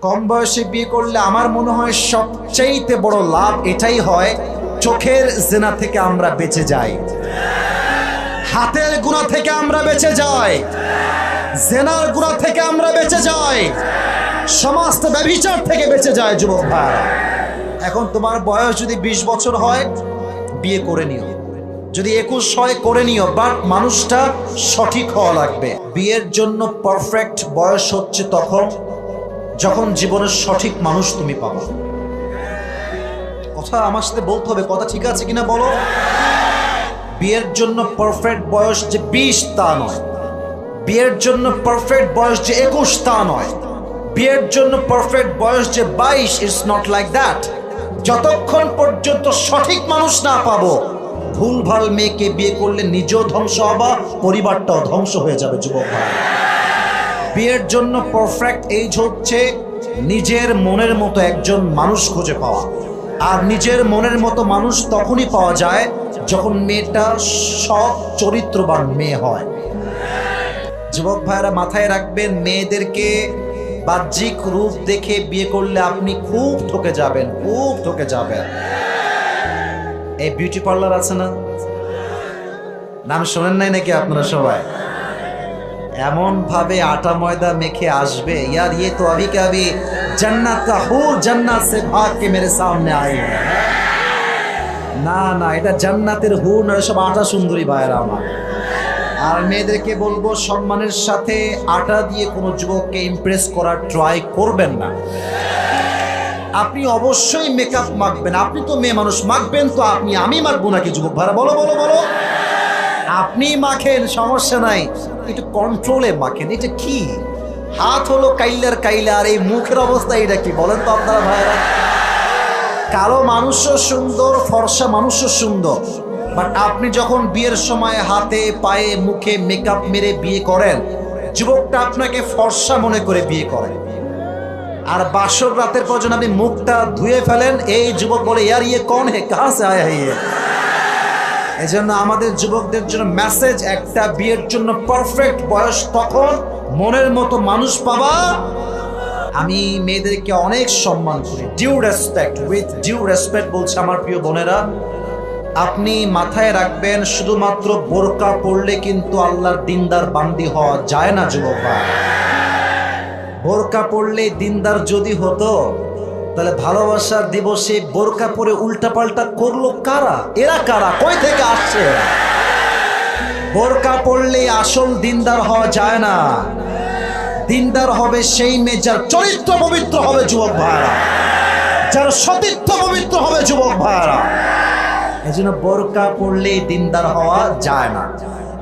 কম বয়সে বিয়ে করলে আমার মনে হয় সবচেয়ে বড় লাভ এটাই হয়, চোখের জিনা থেকে আমরা বেঁচে যাই, হাতের গুনাহ থেকে আমরা বেঁচে যাই, জিনার গুনাহ থেকে আমরা বেঁচে যাই, সমস্ত ব্যভিচার থেকে বেঁচে যায় যুবক ভাই। এখন তোমার বয়স যদি 20 বছর হয় বিয়ে করে নিও, যদি 21 হয় করে নিও, বাট মানুষটা সঠিক হওয়া লাগবে। বিয়ের জন্য পারফেক্ট বয়স হচ্ছে তখন যখন জীবনের সঠিক মানুষ তুমি পাবে। কথা আমার সাথে বলতে হবে, কথা ঠিক আছে কিনা বলো। বিয়ের জন্য পারফেক্ট বয়স যে 20 তা নয়, বিয়ের জন্য পারফেক্ট বয়স যে 21 তা নয়, বিয়ের জন্য পারফেক্ট বয়স যে 22, ইটস নট লাইক দ্যাট। যতক্ষণ পর্যন্ত সঠিক মানুষ না পাবো, ভুলভাল মেয়েকে বিয়ে করলে নিজেও ধ্বংস হবা, পরিবারটাও ধ্বংস হয়ে যাবে যুবক ভাই। বিয়ের জন্য পারফেক্ট এজ হচ্ছে নিজের মনের মতো একজন মানুষ খুঁজে পাওয়া। আর নিজের মনের মতো মানুষ তখনই পাওয়া যায় যখন মেয়েটা সৎ চরিত্রবান মেয়ে হয়। যুবক ভাইরা মাথায় রাখবেন, মেয়েদেরকে বাহ্যিক রূপ দেখে বিয়ে করলে আপনি খুব ঠকে যাবেন, খুব ঠকে যাবেন। এই বিউটি পার্লার আছে না, নাম শোনেন নাই নাকি আপনারা সবাই? এমন ভাবে আটা ময়দা মেখে আসবে, ইয়ার ये तो अभी के अभी जन्नत का हूर जन्नत से भाग के मेरे सामने आई है। না না, এটা জান্নাতের হুর না, সব আটা সুন্দরী ভাইরা আমার। আর মেয়েদেরকে বলবো, সম্মানের সাথে আটা দিয়ে কোনো যুবককে ইমপ্রেস করার ট্রাই করবেন না। আপনি অবশ্যই মেকআপ মাখবেন, আপনি তো মেয়ে মানুষ, মাখবেন তো আপনি, আমি মাখবো নাকি যুবক ভাইরা? বলো বলো বলো। আপনি মাখেন, সমস্যা নাই, একটু কন্ট্রোলে মাখেন। এটা কি হাত হলো কাইলার কাইলা, আর এই মুখের অবস্থা এটা কি বলেন তো আপনারা ভাইরা? কালো মানুষও সুন্দর, ফর্সা মানুষও সুন্দর, বাট আপনি যখন বিয়ের সময় হাতে পায়ে মুখে মেকআপ মেরে বিয়ে করেন, যুবকটা আপনাকে ফর্সা মনে করে বিয়ে করে। আর বাসর রাতের পর যখন আপনি মুখটা ধুয়ে ফেলেন, এই যুবক বলে ইয়ার ইয়ে কোন হে, কাহা সে আয়া হে। এজন্য আমাদের যুবকদের জন্য মেসেজ একটা, বিয়ের জন্য পারফেক্ট বয়স তখন মনের মতো মানুষ পাবা। আমি মেয়েদেরকে অনেক সম্মান করি, due respect, with due respect বলছে আমার প্রিয় বোনেরা। আপনি মাথায় রাখবেন, শুধুমাত্র বোরকা পরলে কিন্তু আল্লাহর দিনদার বান্দি হওয়া যায় না যুবক ভাই। বোরকা পরলে দিনদার যদি হতো, তাহলে ভালোবাসার দিবসে বোরকা পরে উল্টাপাল্টা করলো কারা? এরা কারা? কই থেকে আসছে? বোরকা পরলে আসল দিনদার হওয়া যায় না। দিনদার হবে সেই মেয়ে যার চরিত্র পবিত্র হবে যুবক ভাইরা, যার সতীত্ব পবিত্র হবে যুবক ভাইরা। এই জন্য বোরকা পরলে দিনদার হওয়া যায় না।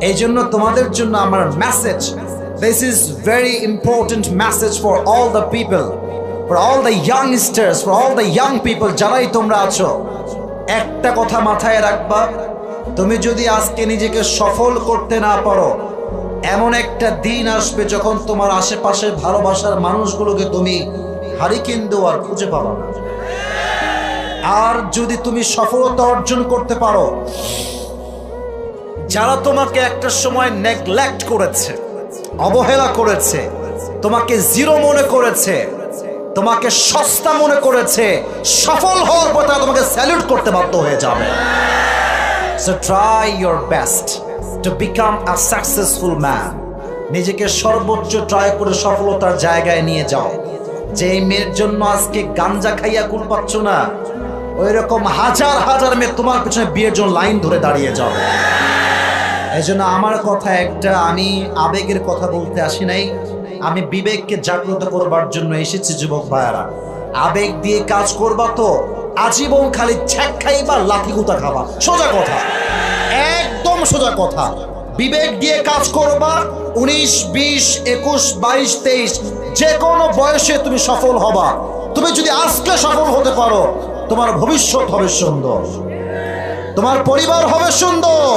এই জন্য তোমাদের জন্য আমার message, this is very important message for all the people, for all the youngsters, for all the young people যারাই তোমরা আছো, একটা কথা মাথায় রাখবা, তুমি যদি আজকে নিজেকে সফল করতে না পারো, এমন একটা দিন আসবে যখন তোমার আশেপাশে ভালোবাসার মানুষগুলোকে তুমি হারিকেন দেওয়ার খুঁজে পাবা না। আর যদি তুমি সফলতা অর্জন করতে পারো, যারা তোমাকে একটা সময় নেগলেক্ট করেছে, অবহেলা করেছে, তোমাকে জিরো মনে করেছে, তোমাকে সস্তা মনে করেছে, সফল হওয়ার পর তারা তোমাকে স্যালুট করতে বাধ্য হয়ে যাবে। So try your best to become a successful man. নিজেকে সর্বোচ্চ ট্রাই করে সফলতার জায়গায় নিয়ে যাও। যে মেয়ের জন্য আজকে গাঞ্জা খাইয়া কুল পাচ্ছ না, ওই রকম হাজার হাজার মেয়ে তোমার পিছনে বিয়ের জন্য লাইন ধরে দাঁড়িয়ে যাবে। এই জন্য আমার কথা একটা, আমি আবেগের কথা বলতে আসি নাই, আমি বিবেককে জাগ্রত করবার জন্য এসেছি যুবক ভাইয়ারা। আবেগ দিয়ে কাজ করবা তো আজীবন খালি ছ্যাক খাইবা, লাথি গুতা খাবা। সোজা কথা, একদম সোজা কথা। বিবেক দিয়ে কাজ করবা, 19, 20, 21, 22, 23 যে কোনো বয়সে তুমি সফল হবা। তুমি যদি আজকে সফল হতে পারো, তোমার ভবিষ্যৎ হবে সুন্দর, তোমার পরিবার হবে সুন্দর,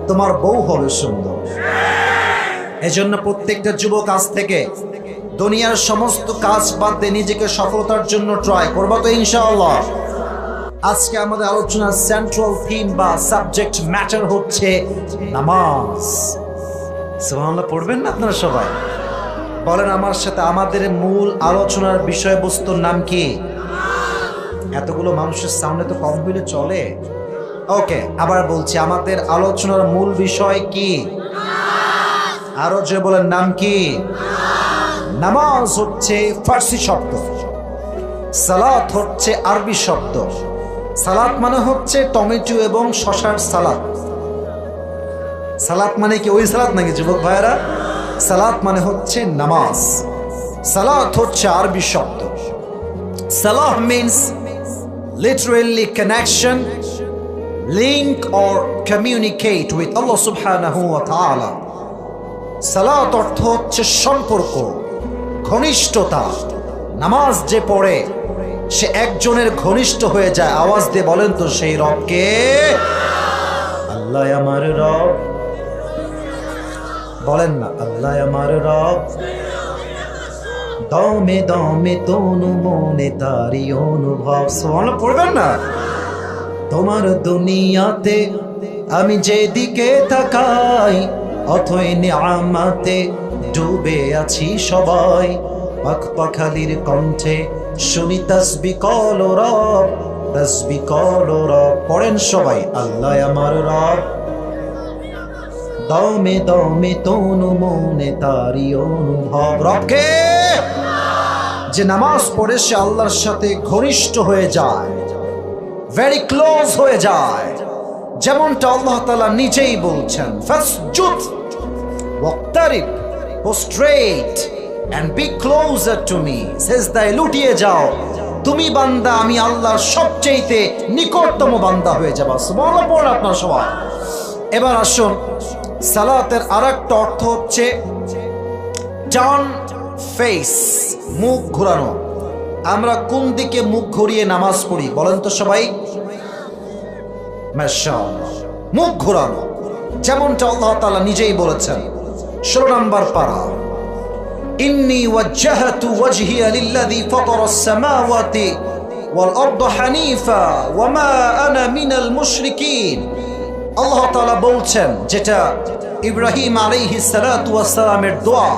তোমার বউ হবে সুন্দর। এজন্য প্রত্যেকটা যুবক আজ থেকে দুনিয়ার সমস্ত কাজ বাদ দিয়ে নিজেকে সফলতার জন্য ট্রাই করবা তো ইনশাআল্লাহ। আজকে আমাদের আলোচনার সেন্ট্রাল থিম বা সাবজেক্ট ম্যাটার হচ্ছে নামাজ। সুবহানাল্লাহ পড়বেন না আপনারা সবাই? বলেন আমার সাথে, আমাদের মূল আলোচনার বিষয়বস্তুর নাম কি? এতগুলো মানুষের সামনে তো কম হইলে চলে। ওকে, আবার বলছি, আমাদের আলোচনার মূল বিষয় কি? আরো যে বলেন, নাম কি? নামাজ হচ্ছে ফার্সি শব্দ, সালাত হচ্ছে আরবি শব্দ। সালাত মানে হচ্ছে টমেটো এবং শশার সালাদ। সালাত মানে কি ওই সালাত নাকি যুবক ভাইরা? সালাত মানে হচ্ছে নামাজ। সালাত হচ্ছে আরবি শব্দ। সালাহ means literally connection, link or communicate with Allah subhanahu wa ta'ala. সালাত অর্থ হচ্ছে সম্পর্ক, ঘনিষ্ঠতা। নামাজ যে পড়ে সে একজনের ঘনিষ্ঠ হয়ে যায়। আওয়াজ দিয়ে বলেন তো সেই রবকে। আল্লাহ আমার রব, বলেন না, আল্লাহ আমার রব। দমে দমে তনু মনে তারি অনুভব। সুবহানাল্লাহ পড়বেন না? তোমার দুনিয়াতে আমি যেদিকে তাকাই, অথই নিয়ামতে ডুবে আছি সবাই। পাখ পাখালির কণ্ঠে শুনি তাসবিহ কল রব, তাসবিহ কল রব। পড়েন সবাই, আল্লাহ আমার রব। দমে দমে তনু মনে তারি অনুভব। রবকে যে নামাজ পড়ে সে আল্লাহর সাথে ঘনিষ্ঠ হয়ে যায়, ভেরি ক্লোজ হয়ে যায়। যেমনটা আল্লাহ তাআলা নিজেই বলছেন, ফাসজুদ ওয়াক্তারিব, prostate and be closer to me। সেজদায় লুটিয়ে যাও, তুমি বান্দা, আমি আল্লাহর সবচেয়ে নিকটতম বান্দা হয়ে যাবা। সুবহানাল্লাহ পড়েন আপনারা সবাই। এবার আসুন, সালাতের আরেকটা অর্থ হচ্ছে টার্ন ফেস, মুখ ঘোরানো। আমরা কোন দিকে মুখ ঘুরিয়ে নামাজ পড়ি বলেন তো সবাই? মাশাআল্লাহ, মুখ ঘোরানো। যেমনটা আল্লাহ তাআলা নিজেই বলেছেন 16 নম্বর পারা, ইন্নী ওয়াজ্জাহতু ওয়াজহিয়া লিল্লাযী ফাতারাস সামাওয়াতি ওয়াল আরদা হানিফা ওয়া মা আনা মিনাল মুশরিকিন। আল্লাহ তাআলা বলছেন, যেটা ইব্রাহিম আলাইহিস সালাতু ওয়াস সালামের দোয়া,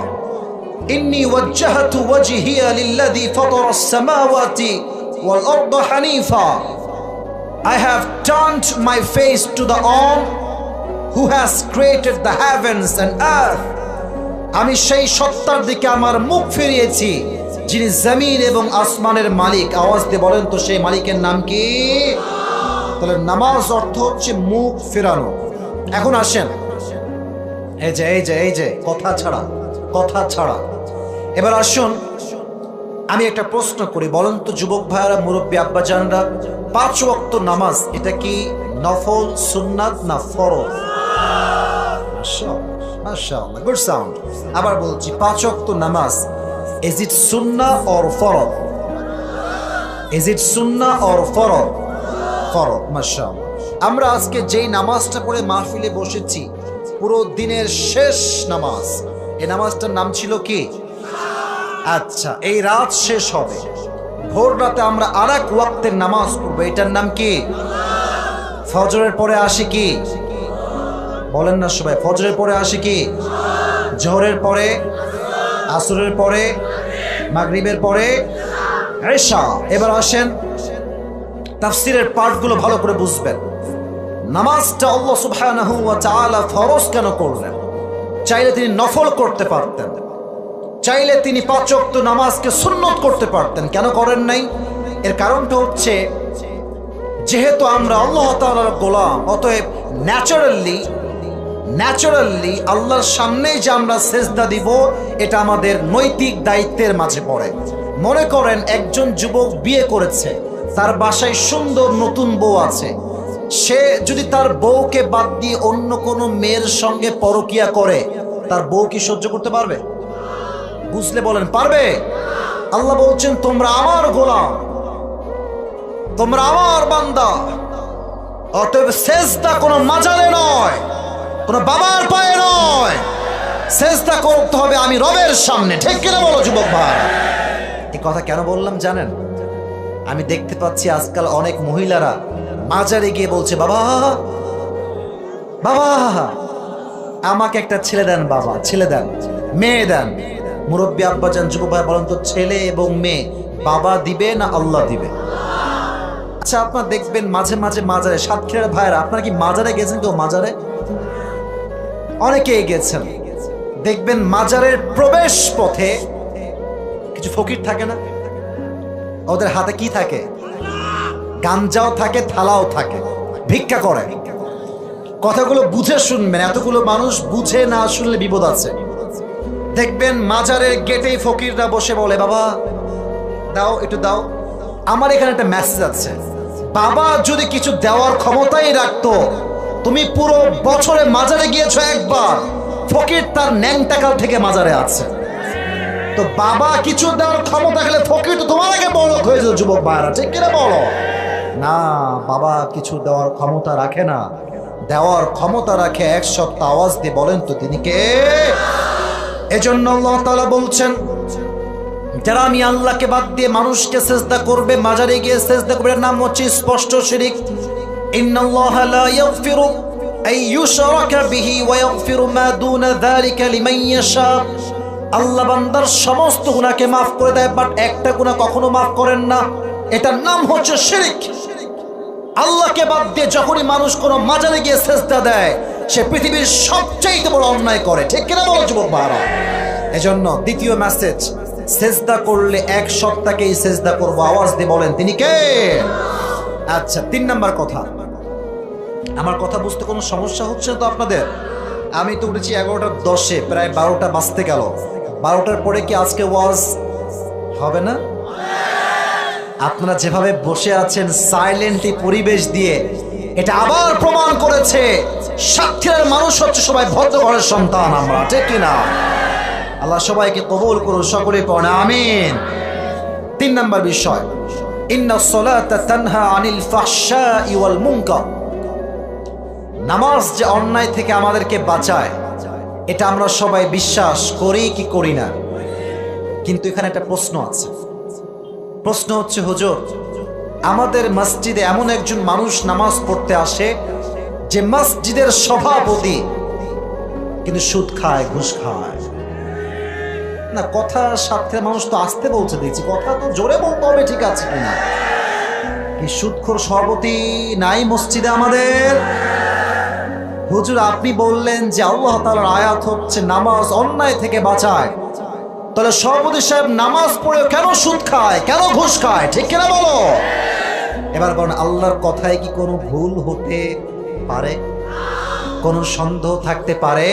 ইন্নী ওয়াজ্জাহতু ওয়াজহিয়া লিল্লাযী ফাতারাস সামাওয়াতি ওয়াল আরদা Hanifa. I have turned my face to the one who has created the heavens and earth. আমি সেই সত্তার দিকে আমার মুখ ফিরিয়েছি যিনি জমিন এবং আসমানের মালিক। আওয়াজ দিয়ে বলেন তো সেই মালিকের নাম কি? তাহলে নামাজ অর্থ হচ্ছে মুখ ফেরানো। এখন আসেন, এই যে কথা ছাড়া এবার আসুন আমি একটা প্রশ্ন করি, বলেন তো যুবক ভাইয়ারা, মুরব্বী আব্বাজানরা, 5 ওয়াক্ত নামাজ এটা কি নফল, সুন্নাত না ফরজ? মাশাআল্লাহ, গুড সাউন্ড। আবার বলছি, 5 ওয়াক্ত নামাজ, ইজ ইট সুন্নাহ অর ফরজ? ইজ ইট সুন্নাহ অর ফরজ? ফরজ। মাশাআল্লাহ। আমরা আজকে যেই নামাজটা পড়ে মাহফিলে বসেছি, পুরো দিনের শেষ নামাজ, এই নামাজটার নাম ছিল কি? আচ্ছা, এই রাত শেষ হবে, ভোর রাতে আমরা আরেক ওয়াক্তের নামাজ পড়বো, এটার নাম কি? ফজরের পরে আসে কি? বলেন না সবাই, ফজরের পরে আসে কি? জোহরের পরে, আসরের পরে, মাগরিবের পরে, ইশা। এবার আসেন তাফসীরের পাঠগুলো ভালো করে বুঝবেন। নামাজটা আল্লাহ সুবহানাহু ওয়া তাআলা ফরজ কেন করলেন? চাইলে তিনি নফল করতে পারতেন, চাইলে তিনি 5 ওয়াক্ত নামাজকে সুন্নত করতে পারতেন, কেন করেন নাই? এর কারণটা হচ্ছে, যেহেতু আমরা আল্লাহ তাআলার গোলাম, অতএব ন্যাচারালি আল্লাহর সামনে যে আমরা সেজদা দিব, এটা আমাদের নৈতিক দায়িত্বের মাঝে পড়ে। মনে করেন একজন যুবক বিয়ে করেছে, তার বাসায় সুন্দর নতুন বউ আছে, সে যদি তার বউকে বাদ দিয়ে অন্য কোনো মেয়ের সঙ্গে পরকিয়া করে, তার বউ কি সহ্য করতে পারবে? বুঝলে বলেন, পারবে? আল্লাহ বলছেন, তোমরা আমার গোলাম, তোমরা আমার বান্দা, অতএব সেজদা কোনো মাজারে নয়, কোনো বাবার পায়ে নয়, সেজদা করতে হবে আমি রবের সামনে। ঠিক কিনা বলো যুবক ভাই? এই কথা কেন বললাম জানেন? আমি দেখতে পাচ্ছি আজকাল অনেক মহিলারা মাজারে গিয়ে বলছে, বাবা আমাকে একটা ছেলে দেন, বাবা ছেলে দেন, মেয়ে দেন। মুরব্বী আব্বাজান, যুবক ভাই বলেন তো, ছেলে এবং মেয়ে বাবা দিবে না আল্লাহ দিবে? আচ্ছা, আপনার দেখবেন মাঝে মাঝে মাজারে, সাতক্ষীরার ভাইরা, আপনারা কি মাজারে গেছেন? কেউ মাজারে? অনেকেই গেছেন। দেখবেন মাজারের প্রবেশ পথে কিছু ফকির থাকে না? ওদের হাতে কি থাকে? গাঞ্জাও থাকে, থালাও থাকে, ভিক্ষা করে। কথাগুলো বুঝে শুনবেন, এতগুলো মানুষ বুঝে না শুনলে বিপদ আছে। দেখবেন মাজারের গেটেই ফকিররা বসে বলে, বাবা দাও, একটু দাও। আমার এখানে একটা মেসেজ আছে, বাবা যদি কিছু দেওয়ার ক্ষমতাই রাখতো, তুমি পুরো বছরে মাজারে গিয়েছো একবার, ফকির তার ন্যাংটাকাল থেকে মাজারে আছে। তো বাবা কিছু দেওয়ার ক্ষমতা গেলে ফকির তো তোমার আগে বড়লোক হয়ে যেত। যুবক ভাইরা, ঠিক কিনা বলো? না, বাবা কিছু দেওয়ার ক্ষমতা রাখে না, দেওয়ার ক্ষমতা রাখে এক সপ্তাহ। আওয়াজ দিয়ে বলেন তো তিনি কে? এজন্য আল্লাহ তাআলা বলছেন, যারা আমি আল্লাহকে বাদ দিয়ে মানুষকে সেজদা করবে, মাজারে গিয়ে সেজদা করবে, এর নাম হচ্ছে স্পষ্ট শিরক। ইন্নাল্লাহা লা ইয়াগফিরু আন ইউশরাকা বিহি ওয়া ইয়াগফিরু মা দুনা যালিকা লিমান ইয়াশা। আল্লাহ বান্দার সমস্ত গুনাহকে মাফ করে দেয়, বাট একটা গুনাহ কখনো মাফ করেন না, এটার নাম হচ্ছে শিরক। আল্লাহকে বাদ দিয়ে যখনই মানুষ কোনো মাজারে গিয়ে সেজদা দেয়, সে পৃথিবীর সবচেয়ে বড় অন্যায় করে, ঠিক কিনা বলো যুবক ভাইরা? এজন্য দ্বিতীয় মেসেজ, সেজদা করলে এক সপ্তাহকেই সেজদা করবো। আওয়াজ দিয়ে বলেন তিনি কে? আচ্ছা, 3 নাম্বার কথা। আমার কথা বুঝতে কোনো সমস্যা হচ্ছে না তো আপনাদের? আমি তো উঠেছি 11:10, প্রায় 12টা বাজতে গেল। 12টার পরে কি আজকে ওয়াজ হবে না? আপনারা যেভাবে বসে আছেন সাইলেন্টলি পরিবেশ দিয়ে, এটা আবার প্রমাণ করেছে সাতক্ষীরার মানুষ হচ্ছে সবাই ভদ্র ঘরের সন্তান আমরা, ঠিক কিনা? আল্লাহ সবাইকে কবুল করুন, সকলেই পড়েন আমিন। 3 নাম্বার বিষয়, ইন্নাস সালাতা তানহা আনিল ফাহশাই ওয়াল মুনকার। নামাজ যে অন্যায় থেকে আমাদেরকে বাঁচায়, এটা আমরা সবাই বিশ্বাস করি কি করি না? কিন্তু এখানে একটা প্রশ্ন আছে। প্রশ্ন হচ্ছে, হুজুর, আমাদের মসজিদে এমন একজন মানুষ নামাজ পড়তে আসে যে মসজিদের সভাপতি, কিন্তু সুদ খায়, ঘুষ খায়। না, কথা সাথে মানুষ তো আসতে বলছে, দেখছি কথা তো জোরে বলতে হবে, ঠিক আছে কিনা? কি সুদখোর সভাপতি নাই মসজিদে আমাদের? হুজুর, আপনি বললেন যে আল্লাহ তাআলার আয়াত হচ্ছে নামাজ অন্যায় থেকে বাঁচায়, তাহলে সভাপতি সাহেব নামাজ পড়ে কেন সুদ খায়, কেন ঘুষ খায়, ঠিক কিনা বলো? এবার বলেন, আল্লাহর কথায় কি কোনো ভুল হতে পারে? কোনো সন্দেহ থাকতে পারে?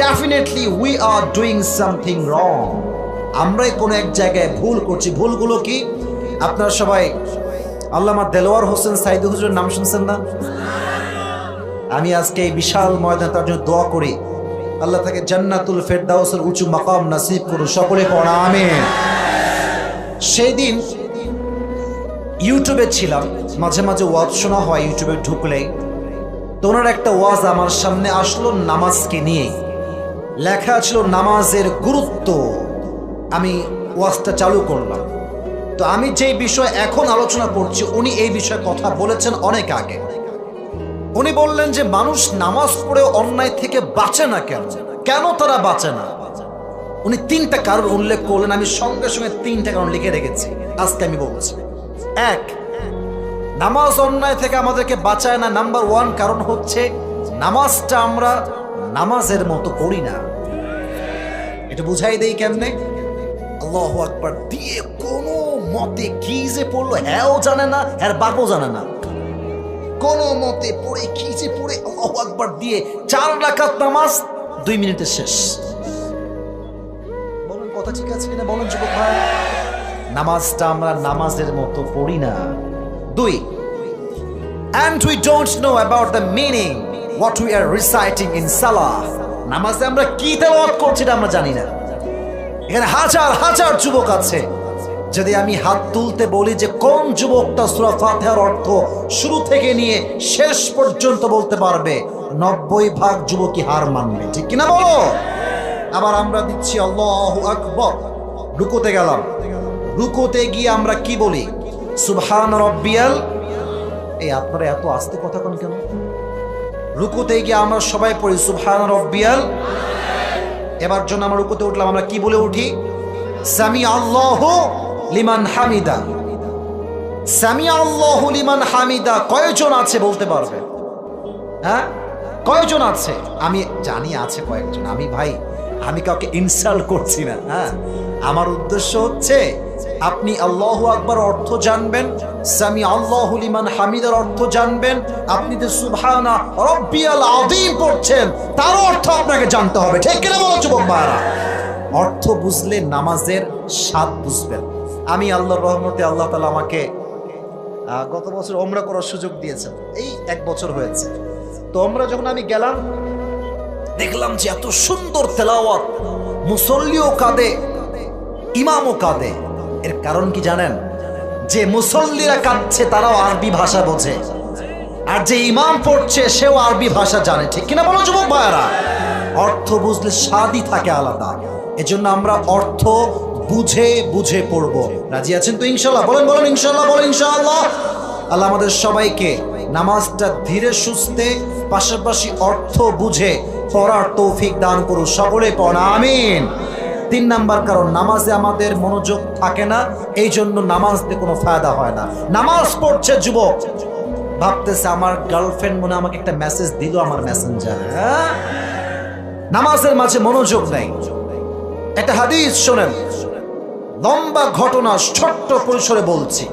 Definitely we are doing something wrong. আমরাই কোনো এক জায়গায় ভুল করছি। ভুলগুলো কি? আপনারা সবাই আল্লামা দেলোয়ার হোসেন সাইদি হুজুরের নাম শুনছেন না? আমি আজকে এই বিশাল ময়দানে তার জন্য দোয়া করি, আল্লাহ তাকে জান্নাতুল ফেরদাউসের উঁচু মাকাম নসিব করুন, সকলে পড়া আমিন। সেই দিন ইউটিউবে ছিলাম, মাঝে মাঝে ওয়াজ শোনা হয় ইউটিউবে ঢুকলেই। তো ওনার একটা ওয়াজ আমার সামনে আসলো নামাজকে নিয়ে, লেখা ছিল নামাজের গুরুত্ব। আমি ওয়াজটা চালু করলাম। তো আমি যেই বিষয় এখন আলোচনা করছি, উনি এই বিষয়ে কথা বলেছেন অনেক আগে। উনি বললেন যে মানুষ নামাজ পড়ে অন্যায় থেকে বাঁচে না কেন, কেন তারা বাঁচে না? উনি 3টা কারণ উল্লেখ করলেন। আমি সঙ্গে সঙ্গে 3টা কারণ লিখে রেখেছি, আজকে আমি বলছি। 1, নামাজ অন্যায় থেকে আমাদেরকে বাঁচায় না। নাম্বার 1 কারণ হচ্ছে নামাজটা আমরা নামাজের মতো পড়ি না। এটা বুঝাই দেই কেমনে? আল্লাহু আকবার দিয়ে কোনো মতে কি যে পড়লো হ্যাঁ জানে না, হ্যাঁ বাপও জানে না। কোনো মতে পড়ে কি যে পড়ে আল্লাহু আকবার দিয়ে 4 রাকাত নামাজ 2 মিনিটে শেষ। বলুন কথা ঠিক আছে কিনা বলুন যুবক ভাই? নামাজটা আমরা নামাজের মতো পড়ি না। 2, and we don't know about the meaning what we are reciting in salah. নামাজে আমরা কি তেলাওয়াত করছি এটা আমরা জানি না। এখানে হাজার হাজার যুবক আছে, যদি আমি হাত তুলতে বলি যে কোন যুবকটা সূরা ফাতিহার অর্থ শুরু থেকে নিয়ে শেষ পর্যন্ত বলতে পারবে, 90% যুবকই হার মানবে, ঠিক কিনা বলো? আবার আমরা দিচ্ছি আল্লাহু আকবার, রুকুতে গেলাম, রুকুতে গিয়ে আমরা কি বলি? সুবহান রাব্বিয়াল। এই আপনারা এত আস্তে কথা কোন কেন? রুকুতে গিয়ে আমরা সবাই পড়ি সুবহান রাব্বিয়াল। এবার জন্য আমরা রুকুতে উঠলাম, আমরা কি বলে উঠি? সামি আল্লাহু লিমান হামিদা। সামি আল্লাহু লিমান হামিদা কয়জন আছে বলতে পারবে? হ্যাঁ, কয়জন আছে? আমি জানি আছে কয়েকজন। আমি কাউকে ইনসাল্ট করছি না। হ্যাঁ, আমার উদ্দেশ্য হচ্ছে আপনি আল্লাহু আকবার অর্থ জানবেন, সামি আল্লাহু লিমান হামিদার অর্থ জানবেন, আপনি যে সুবহানা রাব্বিয়াল আযীম পড়ছেন তার অর্থ আপনাকে জানতে হবে। ঠিক কিনা বলো যুবক ভাইরা? অর্থ বুঝলে নামাজের স্বাদ বুঝবেন। আমি আল্লাহর রহমতে আল্লাহ তাআলা আমাকে গত বছর ওমরা করার সুযোগ দিয়েছেন, এই 1 বছর হয়েছে। তো ওমরা যখন আমি গেলাম দেখলাম যে এত সুন্দর তেলাওয়াত, মুসল্লিও কাঁদে, ইমামও কাঁদে। এর কারণ কি জানেন? যে মুসল্লিরা কাঁদছে তারাও আরবি ভাষা বোঝে, আর যে ইমাম পড়ছে সেও আরবি ভাষা জানে। ঠিক কিনা বলো যুবক ভাইয়ারা? অর্থ বুঝলে স্বাদই থাকে আলাদা। এজন্য আমরা অর্থ বুঝে বুঝে পড়বো। রাজি আছেন তো ইনশাআল্লাহ? বলেন বলেন ইনশাআল্লাহ, বলেন ইনশাআল্লাহ। আল্লাহ আমাদের সবাইকে নামাজটা ধীরে সুস্থে পাশাপাশি অর্থ বুঝে পড়ার তৌফিক দান করুন। সকলে পড়া আমিন। 3 নাম্বার কারণ, নামাজে আমাদের মনোযোগ থাকে না, এই জন্য নামাজ দিয়ে কোনো ফায়দা হয় না। নামাজ পড়ছে যুবক, ভাবতেছে আমার গার্লফ্রেন্ড মনে আমাকে একটা মেসেজ দিল আমার মেসেঞ্জারে। হ্যাঁ, নামাজের মাঝে মনোযোগ নেই। একটা হাদিস শোনেন, লম্বা ঘটনা, ছোট্ট পরিসরে বলছি।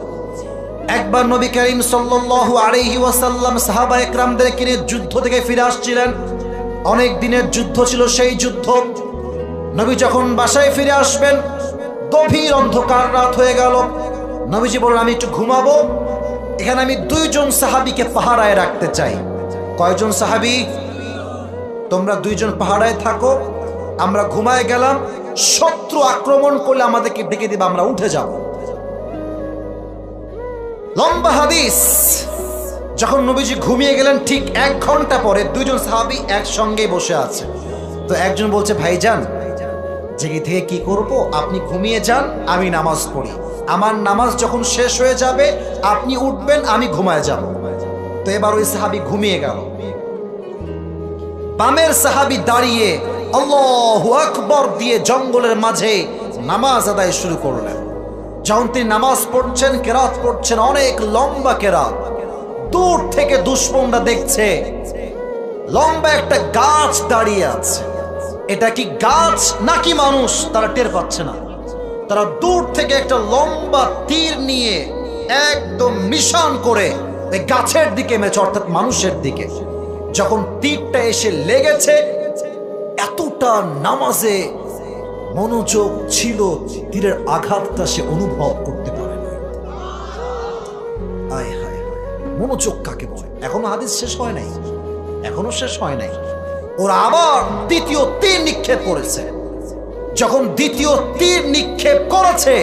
একবার নবী করিম সাল্লাল্লাহু আলাইহি ওয়াসাল্লাম সাহাবা একরামদেরকে নিয়ে যুদ্ধ থেকে ফিরে আসছিলেন। অনেক দিনের যুদ্ধ ছিল সেই যুদ্ধ। নবী যখন বাসায় ফিরে আসবেন, গভীর অন্ধকার রাত হয়ে গেল। নবীজি বললেন আমি একটু ঘুমাবো, এখানে আমি 2 জন সাহাবীকে পাহারায় রাখতে চাই। কয়জন সাহাবী? তোমরা 2 জন পাহারায় থাকো, আমরা ঘুমায় গেলাম, শত্রু আক্রমণ করলে আমাদেরকে ডেকে দিবে, আমরা উঠে যাব। লম্বা হাদিস। যখন নবীজি ঘুমিয়ে গেলেন, ঠিক 1 ঘন্টা পরে 2 জন সাহাবী একসঙ্গে বসে আছে। তো একজন বলছে ভাইজান জেগে থেকে কি করব? আপনি ঘুমিয়ে যান, আমি নামাজ পড়ি। আমার নামাজ যখন শেষ হয়ে যাবে আপনি উঠবেন, আমি ঘুমায় যাব। তো এবার ওই সাহাবী ঘুমিয়ে গেল। বামের সাহাবী দাঁড়িয়ে আল্লাহু আকবার দিয়ে জঙ্গলের মাঝে নামাজ আদায় শুরু করলেন। যখন তিনি নামাজ পড়ছেন, কেরাত পড়ছেন, অনেক লম্বা কেরাত। দূর থেকে দুশমনরা দেখছে লম্বা একটা গাছ দাঁড়িয়ে আছে। এটা কি গাছ নাকি মানুষ তারা টের পাচ্ছে না। তারা দূর থেকে একটা লম্বা তীর নিয়ে একদম নিশান করে এই গাছের দিকে মেরেছে, অর্থাৎ মানুষের দিকে। যখন তীরটা এসে লেগেছে, এতটা নামাজে মনোযোগ ছিল, তীরের আঘাতটা সে অনুভব করতে পারে না। আয় হায়, মনোযোগ কাকে বলে? এখনো হাদিস শেষ হয় নাই, এখনো শেষ হয় নাই। ওরা আবার দ্বিতীয় তীর নিক্ষেপ করেছে। যখন দ্বিতীয় তীর নিক্ষেপ করেছে,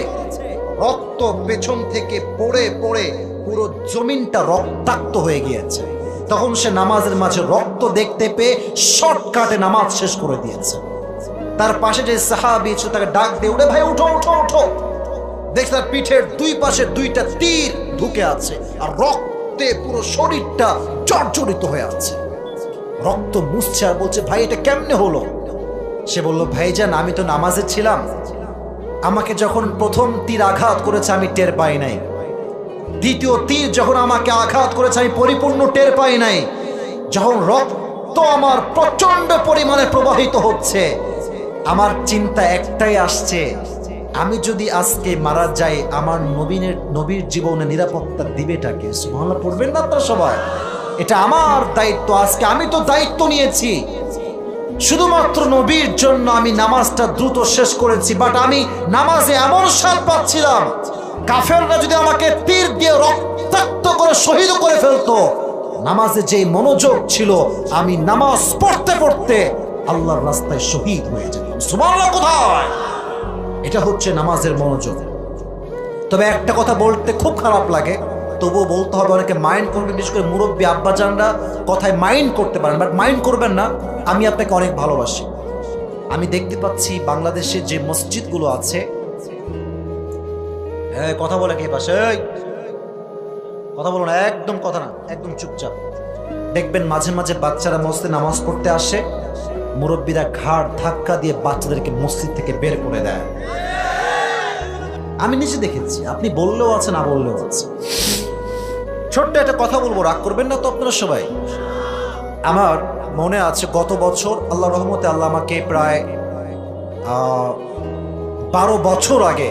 রক্ত পেছন থেকে পড়ে পড়ে পুরো জমিনটা রক্তাক্ত হয়ে গিয়েছে। তখন সে নামাজের মাঝে রক্ত দেখতে পেয়ে শর্টকাটে নামাজ শেষ করে দিয়েছে। তার পাশে যে সাহাবী ছিল তাকে ডাক দিয়ে, উঠে ভাই উঠো উঠো উঠো। দেখছে তার পিঠের 2 পাশে 2টা তীর ঢুকে আছে, আর রক্তে পুরো শরীরটা জর্জরিত হয়ে আছে। রক্ত মুছছে আর বলছে ভাই এটা কেমনে হলো? সে বলল ভাইজান আমি তো নামাজে ছিলাম, আমাকে যখন প্রথম তীর আঘাত করেছে আমি টের পাই নাই, দ্বিতীয় তীর যখন আমাকে আঘাত করেছে আমি পরিপূর্ণ টের পাই নাই। যখন রক্ত আমার প্রচন্ড পরিমাণে প্রবাহিত হচ্ছে, আমার চিন্তা একটাই আসছে, আমি যদি আজকে মারা যাই আমার নবীর জীবনে নিরাপত্তা দিবেটাকে? সুবহানাল্লাহ পড়বেন না আপনারা সবাই? এটা আমার দায়িত্ব। আজকে আমি তো দায়িত্ব নিয়েছি, শুধুমাত্র নবীর জন্য আমি নামাজটা দ্রুত শেষ করেছি। বাট আমি নামাজে এমন স্বাদ পাচ্ছিলাম, কাফেররা যদি আমাকে তীর দিয়ে রক্তাক্ত করে শহীদ করে ফেলতো, নামাজে যে মনোযোগ ছিল, আমি নামাজ পড়তে পড়তে আল্লাহর রাস্তায় শহীদ হয়ে যেতাম। সুবহানাল্লাহ কোথায়? এটা হচ্ছে নামাজের মনোযোগ। তবে একটা কথা বলতে খুব খারাপ লাগে, তবুও বলতে হবে, অনেকে মাইন্ড করবেন, বিশেষ করে মুরব্বী আব্বাজানরা কথায় মাইন্ড করতে পারেন, বাট মাইন্ড করবেন না। আমি আপনাকে অনেক ভালোবাসি। আমি দেখতে পাচ্ছি বাংলাদেশে যে মসজিদগুলো আছে, কথা বলে কে পাশে? কথা বলো না, একদম কথা না, একদম চুপচাপ। দেখবেন মাঝে মাঝে বাচ্চারা মসজিদে নামাজ পড়তে আসে, মুরব্বীরা ঘাড় ধাক্কা দিয়ে বাচ্চাদেরকে মসজিদ থেকে বের করে দেয়। আমি নিজে দেখেছি, আপনি বললেও আছে না বললেও আছে। ছোট্ট একটা কথা বলবো, রাগ করবেন না তো আপনারা সবাই। আমার মনে আছে গত বছর আল্লাহ রহমতে আল্লাহ আমাকে প্রায় 12 বছর আগে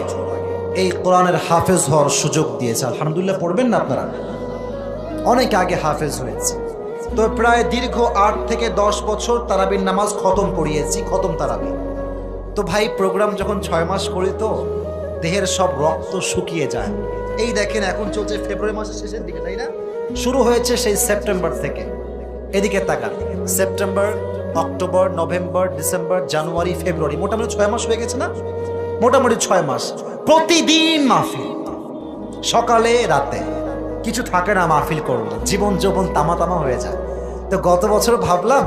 এই কোরআনের হাফেজ হওয়ার সুযোগ দিয়েছে। আলহামদুলিল্লাহ পড়বেন না আপনারা? অনেক আগে হাফেজ হয়েছে। তো প্রায় দীর্ঘ 8 থেকে 10 বছর তারাবির নামাজ খতম পড়িয়েছি, খতম তারাবি। তো ভাই প্রোগ্রাম যখন 6 মাস করি তো দেহের সব রক্ত শুকিয়ে যায়। এই দেখেন এখন চলছে ফেব্রুয়ারি মাসের শেষের দিকে, তাই না? শুরু হয়েছে সেই সেপ্টেম্বর থেকে। এদিকে তাকান, সেপ্টেম্বর, অক্টোবর, নভেম্বর, ডিসেম্বর, জানুয়ারি, ফেব্রুয়ারি, মোটামুটি 6 মাস হয়ে গেছে না? মোটামুটি 6 মাস প্রতিদিন মাহফিল, সকালে রাতে, কিছু থাকে না মাহফিল করলে, জীবন যৌবন তামা তামা হয়ে যায়। তো গত বছর ভাবলাম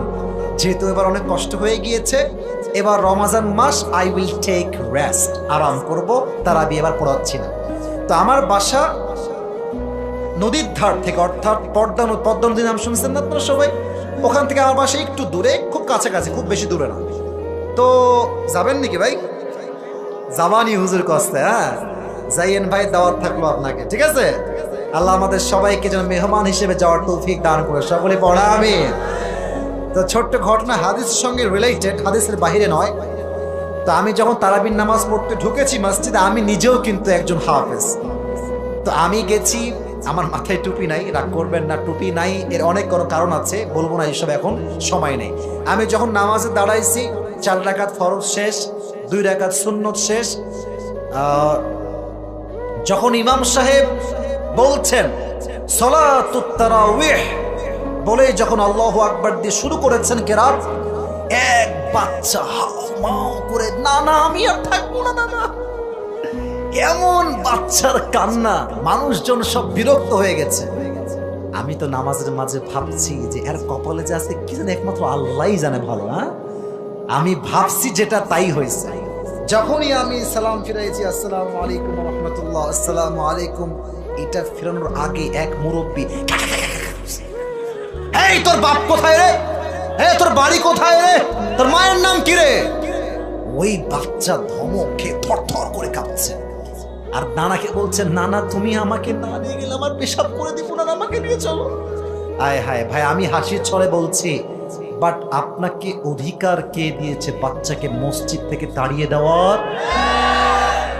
যেহেতু এবার অনেক কষ্ট হয়ে গিয়েছে, এবার রমাজান মাস আই উইল টেক রেস্ট, আরাম করব, তারাবি এবার পড়াচ্ছি না। তো আমার বাসা নদীর ধার থেকে, অর্থাৎ পদ্মা নদীর নাম শুনছেন না আপনারা সবাই? ওখান থেকে আমার বাসা একটু দূরে, খুব কাছাকাছি, খুব বেশি দূরে না। তো যাবেন নাকি ভাই? জামানি হুজুর কস্তে, হ্যাঁ যাইয়েন ভাই, দাওয়াত থাকলো আপনাকে, ঠিক আছে? আল্লাহ আমাদের সবাইকে যেন মেহমান হিসেবে যাওয়ার তৌফিক দান করে, সকলে পড়া আমিন। তো ছোট্ট ঘটনা হাদিসের সঙ্গে রিলেটেড, হাদিসের বাহিরে নয়। তো আমি যখন তারাবির নামাজ পড়তে ঢুকেছি মসজিদে, আমি নিজেও কিন্তু একজন হাফেজ। তো আমি গেছি, আমার মাথায় টুপি নাই, রাগ করবেন না, টুপি নাই এর অনেক কোনো কারণ আছে, বলবো না এইসব, এখন সময় নেই। আমি যখন নামাজে দাঁড়াইছি, 4 রাকাত ফরজ শেষ, 2 রাকাত সুন্নত শেষ। যখন ইমাম সাহেব বলছেন সালাতুত তারাবিহ বলে যখন আল্লাহু আকবার দিয়ে শুরু করেছেন কেরাত, এক বাচ্চা হাউমাউ করে, না না আমি আর থাকবো না, না না। এমন বাচ্চার কান্না, মানুষজন সব বিরক্ত হয়ে গেছে। আমি তো নামাজের মাঝে ভাবছি যে এর কপালে যে আছে কি জানে, একমাত্র আল্লাহই জানে ভালো। হ্যাঁ, আমি ভাবছি যেটা তাই হয়েছে। যখনই আমি সালাম ফিরাইছি, আসসালামু আলাইকুম ওয়া রাহমাতুল্লাহ, আসসালামু আলাইকুম, এটা ফিরানোর আগে এক মুরব্বী, এই তোর বাপ কোথায় রে, এই তোর বাড়ি কোথায় রে, তোর মায়ের নাম কি রে? ওই বাচ্চা ধমক খেয়ে থরথর করে কাঁপছে। আর নানাকে বলছেন, নানা তুমি আমাকে না নিয়ে গেলে আমার পেশাব করে দিব না, আমাকে নিয়ে চলো। আয় হায় ভাই, আমি হাসির ছলে বলছি, বাট আপনাকে অধিকার কে দিয়েছে বাচ্চাকে মসজিদ থেকে তাড়িয়ে দেওয়ার?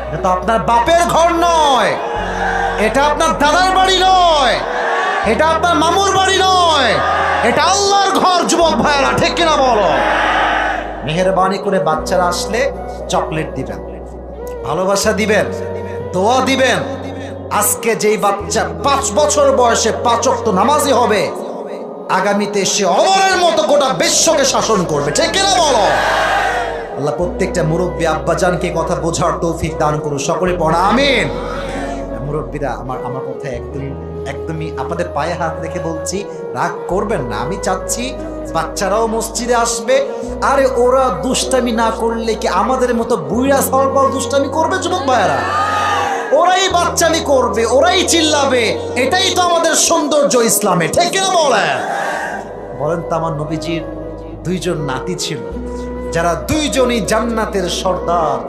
এটা তো আপনার বাপের ঘর নয়, এটা আপনার দাদার বাড়ি নয়, এটা আপনার মামুর বাড়ি নয়, এটা আল্লাহর ঘর। যুবক ভাইরা, ঠিক কিনা বলো? মেহেরবানি করে বাচ্চারা আসলে চকলেট দিবেন, ভালোবাসা দিবেন, দোয়া দিবেন। আজকে যেই বাচ্চা 5 বছর বয়সে 5 ওয়াক্ত নামাজি হবে, আগামীতে সে অমরের মতো গোটা বিশ্বকে শাসন করবে, ঠিক কিনা বলো? আল্লাহ প্রত্যেকটা মুরব্বী আব্বাজানকে কথা বোঝার তৌফিক দান করুন, সকলে পড়া আমিন। মুরব্বীরা, আমার কথা একদমই আপনাদের পায়ে হাত রেখে বলছি, রাগ করবেন না। আমি চাচ্ছি বাচ্চারাও মসজিদে আসবে। আরে ওরা দুষ্টামি না করলে কি আমাদের মতো বুইড়া সরবল দুষ্টামি করবে? যুবক ভাইয়ারা, ওরাই বাচ্চামি করবে, ওরাই চিল্লাবে। এটাই তো আমাদের সৌন্দর্য ইসলামে, ঠিক কিনা বলেন? বলেন তো, আমার নবীজির 2 জন নাতি ছিল, যারা 2 জনই জান্নাতের সর্দার।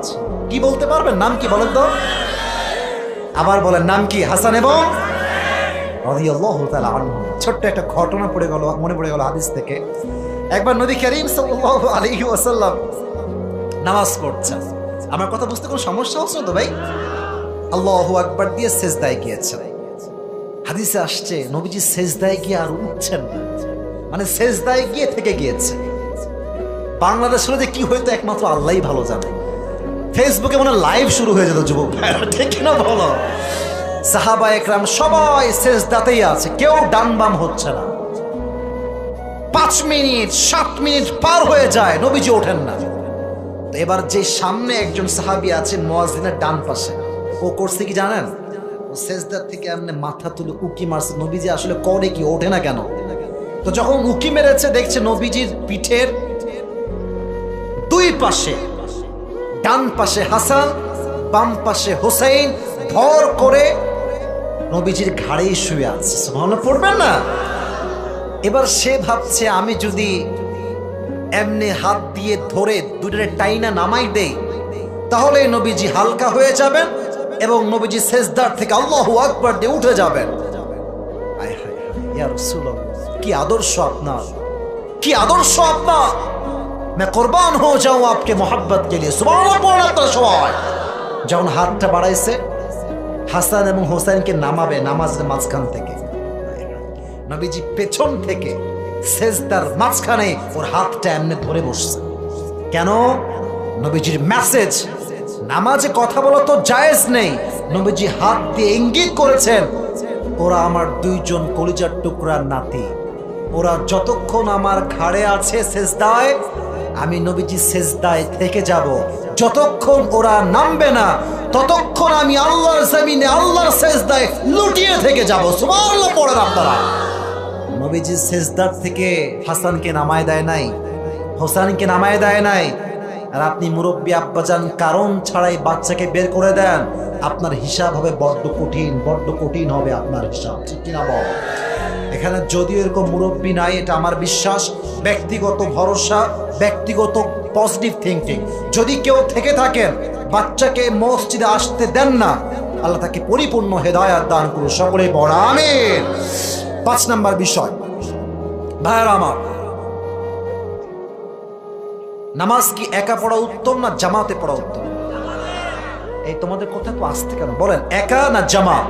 কি বলতে পারবেন? নাম কি বলেন তো? আবার বলেন, নাম কি? হাসান এবং রাদিয়াল্লাহু তাআলা আনহু। ছোট্ট একটা ঘটনা মনে পড়ে গেল হাদিস থেকে। একবার নবী করিম সাল্লাল্লাহু আলাইহি ওয়াসাল্লাম নামাজ পড়ছেন। আমার কথা বুঝতে কোনো সমস্যা হচ্ছে না তো ভাই? আল্লাহু আকবার দিয়ে সেজদায় গিয়েছেন। হাদিসে আসছে নবীজি সেজদায় গিয়ে আর উঠছেন না, মানে সেজদায় গিয়ে থেকে গিয়েছে। বাংলাদেশের যে কি হয়তো একমাত্র আল্লাহই ভালো জানে। ফেসবুকে মনে লাইভ শুরু হয়ে যেত, যুবক ঠিক না বলো? সাহাবা একরাম সবাই সেজদাতেই আছে, কেউ ডান বাম হচ্ছে না। 5 মিনিট 7 মিনিট পার হয়ে যায়, নবীজি ওঠেন না। এবার যে সামনে একজন সাহাবী আছে মুয়াজ্জিনের ডান পাশে, ও করছে কি জানেন? ও সেজদার থেকে এমনি মাথা তুলে উকি মারছে। নবীজি আসলে করে কি, ওঠে না কেন? তো যখন উকি মেরেছে, দেখছে নবীজির পিঠের 2 পাশে, ডান পাশে হাসান, বাম পাশে হোসেন ভর করে নবীজির ঘাড়েই শুয়ে আছে। সুবহানাল্লাহ পড়বেন না? এবার সে ভাবছে, আমি যদি এমনি হাত দিয়ে ধরে দুটোরে টাইনা নামাই দেয়, তাহলে নবীজি হালকা হয়ে যাবেন এবং নবীজি সেজদার থেকে আল্লাহু আকবার দিয়ে উঠে যাবেন। আয় হায় হায়, ইয়া রাসূলুল্লাহ, কি আদর্শ আপনার, কি আদর্শ আপনার। मैं कुर्बान हो जाऊं आपके मोहब्बत के लिए। सुभान अल्लाह। সবাই যখন হাতটা বাড়াইছে, হাসান এবং হোসেনকে নামাবে নামাজের মাঝখান থেকে, নবীজি পেছন থেকে সেজদার মাঝখানে ওর হাতটা এমনি ধরে বসছে। কেন? নবীজির মেসেজ, নামাজে কথা বলা তো জায়েজ নেই। নবীজি হাত দিয়ে ইঙ্গিত করেছেন, ওরা আমার দুইজন কলিজার টুকরার নাতি, ওরা যতক্ষণ আমার ঘাড়ে আছে সেজদায়, আমি নবীজি সেজদায় থেকে যাব। যতক্ষণ ওরা নামবে না, ততক্ষণ আমি আল্লাহর জমিনে আল্লাহর সেজদায় লুটিয়ে থেকে যাব। সুবহানাল্লাহ পড়েন আপনারা। নবীজি সেজদার থেকে হাসানকে নামায় দেয় নাই, হোসেনকে নামায় দেয় নাই। আর আপনি মুরব্বী আব্বাজান কারণ ছাড়াই বাচ্চাকে বের করে দেন, আপনার হিসাব হবে বড্ড কঠিন, বড্ড কঠিন হবে আপনার হিসাব, ঠিক কিনা বল? এখানে যদিও এরকম মুরব্বী নাই, এটা আমার বিশ্বাস, ব্যক্তিগত ভরসা, ব্যক্তিগত পজিটিভ থিঙ্কিং। যদি কেউ থেকে থাকেন বাচ্চাকে মসজিদে আসতে দেন না, আল্লাহ তাকে পরিপূর্ণ হেদায়াত দান করুন, সকলেই বড় আমিন। 5 নাম্বার বিষয়, ভাইরা আমার, নামাজ কি একা পড়া উত্তম না জামাতে পড়া উত্তম? এই তোমাদের কথা তো আসতে কেন, বলেন একা না জামাত?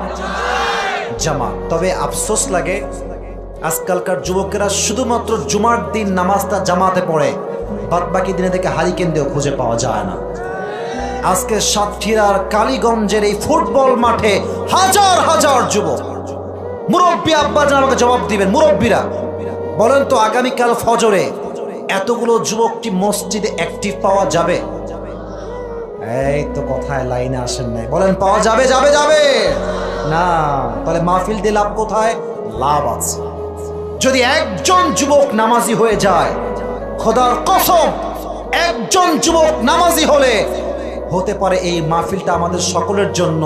জামাত। তবে আফসোস লাগে আজকালকার যুবকেরা শুধুমাত্র জুমার দিন নামাজটা জামাতে পড়ে, বাদ বাকি দিনে থেকে হারিকেন দিয়েও খুঁজে পাওয়া যায় না। আজকে সাতক্ষীরার কালীগঞ্জের এই ফুটবল মাঠে হাজার হাজার যুবক, মুরব্বী আব্বাজান আমাকে জবাব দিবেন, মুরব্বীরা বলেন তো আগামীকাল ফজরে এতগুলো যুবক কি মসজিদে অ্যাক্টিভ পাওয়া যাবে? এই তো কথায় লাইনে আসেন নাই, বলেন পাওয়া যাবে? যাবে যাবে না, তাহলে মাহফিল দিয়ে লাভ কোথায়? লাভ আছে। যদি একজন যুবক নামাজি হয়ে যায়, খোদার কসম, একজন যুবক নামাজি হতে পারে এই মাহফিলটা আমাদের সকলের জন্য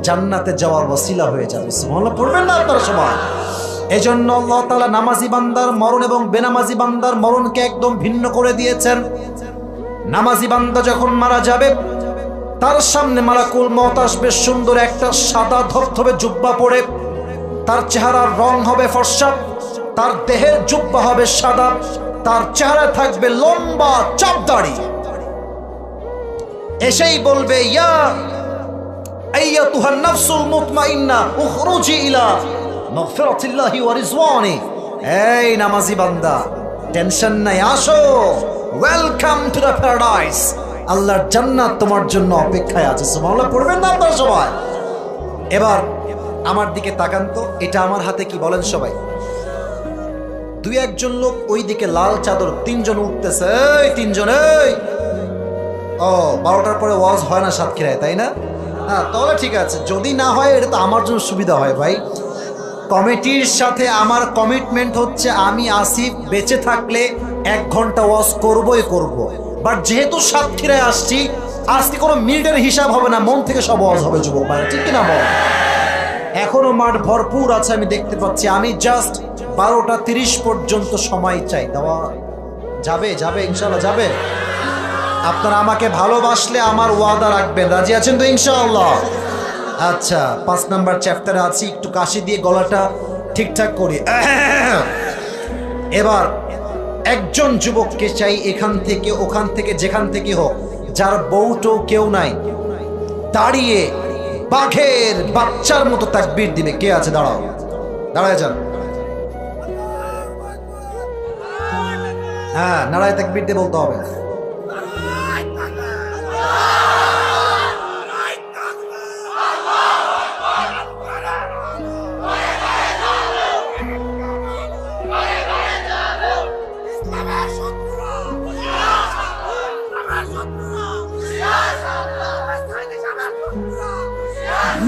জান্নাতে যাওয়ার ওসিলা হয়ে যাবে। সুবহানাল্লাহ পড়বেন না আপনারা সবাই? এজন্য আল্লাহ তাআলা নামাজি বান্দার মরণ এবং বেনামাজি বান্দার মরণকে একদম ভিন্ন করে দিয়েছেন। নামাজি বান্দা যখন মারা যাবে, তার সামনে মালাকুল মওত আসবে, সুন্দর একটা সাদা ধবধবে জুব্বা পরে, তার চেহারার রং হবে ফর্সা, তার দেহের জুব্বা হবে সাদা, তার চেহারা থাকবে লম্বা চাপ দাড়ি। এসেই বলবে, ইয়া আইয়াতুহান নাফসুল মুতমাইন্না উখরুজি ইলা মাগফিরাতিল্লাহি ওয়া রিজওয়ানি। এই নামাজি বান্দা, টেনশন নাই, আসো, ওয়েলকাম টু দ্য প্যারাডাইস। আল্লাহর জান্নাত তোমার জন্য অপেক্ষায় আছে। সুবহানাল্লাহ পড়বেন না আপনারা সবাই? এবার আমার দিকে তাকান তো, এটা আমার হাতে কি বলেন সবাই? 2-1 জন লোক ওই দিকে লাল চাদর, 3 জন উঠতেছে, এই 3 জন, এই ও 12টার পরে ওয়াজ হয় না সাতক্ষীরায়, তাই না? হ্যাঁ, তাহলে ঠিক আছে। যদি না হয় এটা তো আমার জন্য সুবিধা হয় ভাই। কমিটির সাথে আমার কমিটমেন্ট হচ্ছে, আমি আসিফ বেঁচে থাকলে 1 ঘন্টা ওয়াজ করবই করব। বাট যেহেতু সাতক্ষীরায় আসছি, আজকে কোনো মিনিটের হিসাব হবে না, মন থেকে সব ওয়াজ হবে যুবক ভাই, ঠিক কিনা বল? এখনো মাঠ ভরপুর আছে, আমি দেখতে পাচ্ছি। আমি জাস্ট 12:30 পর্যন্ত সময় চাই। দেওয়া যাবে? যাবে ইনশাআল্লাহ যাবে। আপনারা আমাকে ভালোবাসলে আমার ওয়াদা রাখবেন, রাজি আছেন তো ইনশাআল্লাহ? আচ্ছা, 5 নাম্বার চ্যাপ্টারে আছি, একটু কাশি দিয়ে গলাটা ঠিকঠাক করি। এবার একজন যুবককে চাই, এখান থেকে ওখান থেকে যেখান থেকে হোক, যার বউটো কেউ নাই, দাঁড়িয়ে বাঘের বাচ্চার মতো তাকবীর দিবে। কে আছে? দাঁড়াও, দাঁড়ায় যান। হ্যাঁ, নারায় তাকবীর দিয়ে বলতে হবে।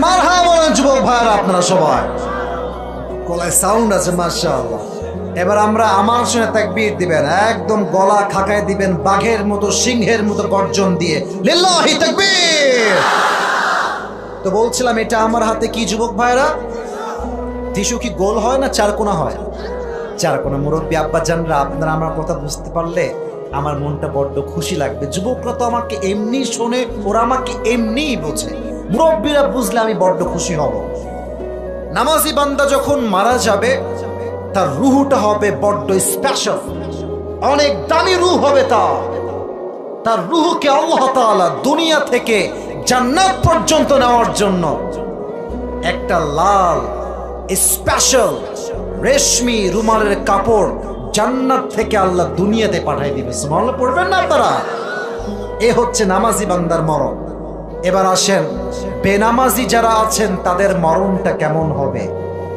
মারহাবা বলেন যুবক ভাইরা, আপনারা সবাই গলায় সাউন্ড আছে মাশাআল্লাহ। এবার আমরা আমার সঙ্গে তাকবীর দিবেন, একদম গলা খাকায় দিবেন, বাঘের মতো সিংহের মতো গর্জন দিয়ে, লিল্লাহি তাকবীর। তো বলছিলাম, এটা আমার হাতে কি যুবক ভাইরা? টিস্যু কি গোল হয় না চারকোনা হয়? চারকোনা। মুরব্বী আব্বা জানরা, আপনারা আমার কথা বুঝতে পারলে আমার মনটা বড্ড খুশি লাগবে। যুবকরা তো আমাকে এমনি শোনে, ওরা আমাকে এমনিই বোঝে, মুরব্বীরা বুঝলে আমি বড্ড খুশি হব। নামাজি বান্দা যখন মারা যাবে তার রুহটা হবে বড্ড স্পেশাল, অনেক দামি রুহ হবে তার রুহকে আল্লাহ তাআলা দুনিয়া থেকে জান্নাত পর্যন্ত নেওয়ার জন্য একটা লাল স্পেশাল রেশমি রুমালের কাপড় জান্নাত থেকে আল্লাহ দুনিয়াতে পাঠিয়ে দিবে। সুবহানাল্লাহ পড়বেন না আপনারা? এ হচ্ছে নামাজি বান্দার মরণ। এবার আসেন বেনামাজি যারা আছেন তাদের মরণটা কেমন হবে।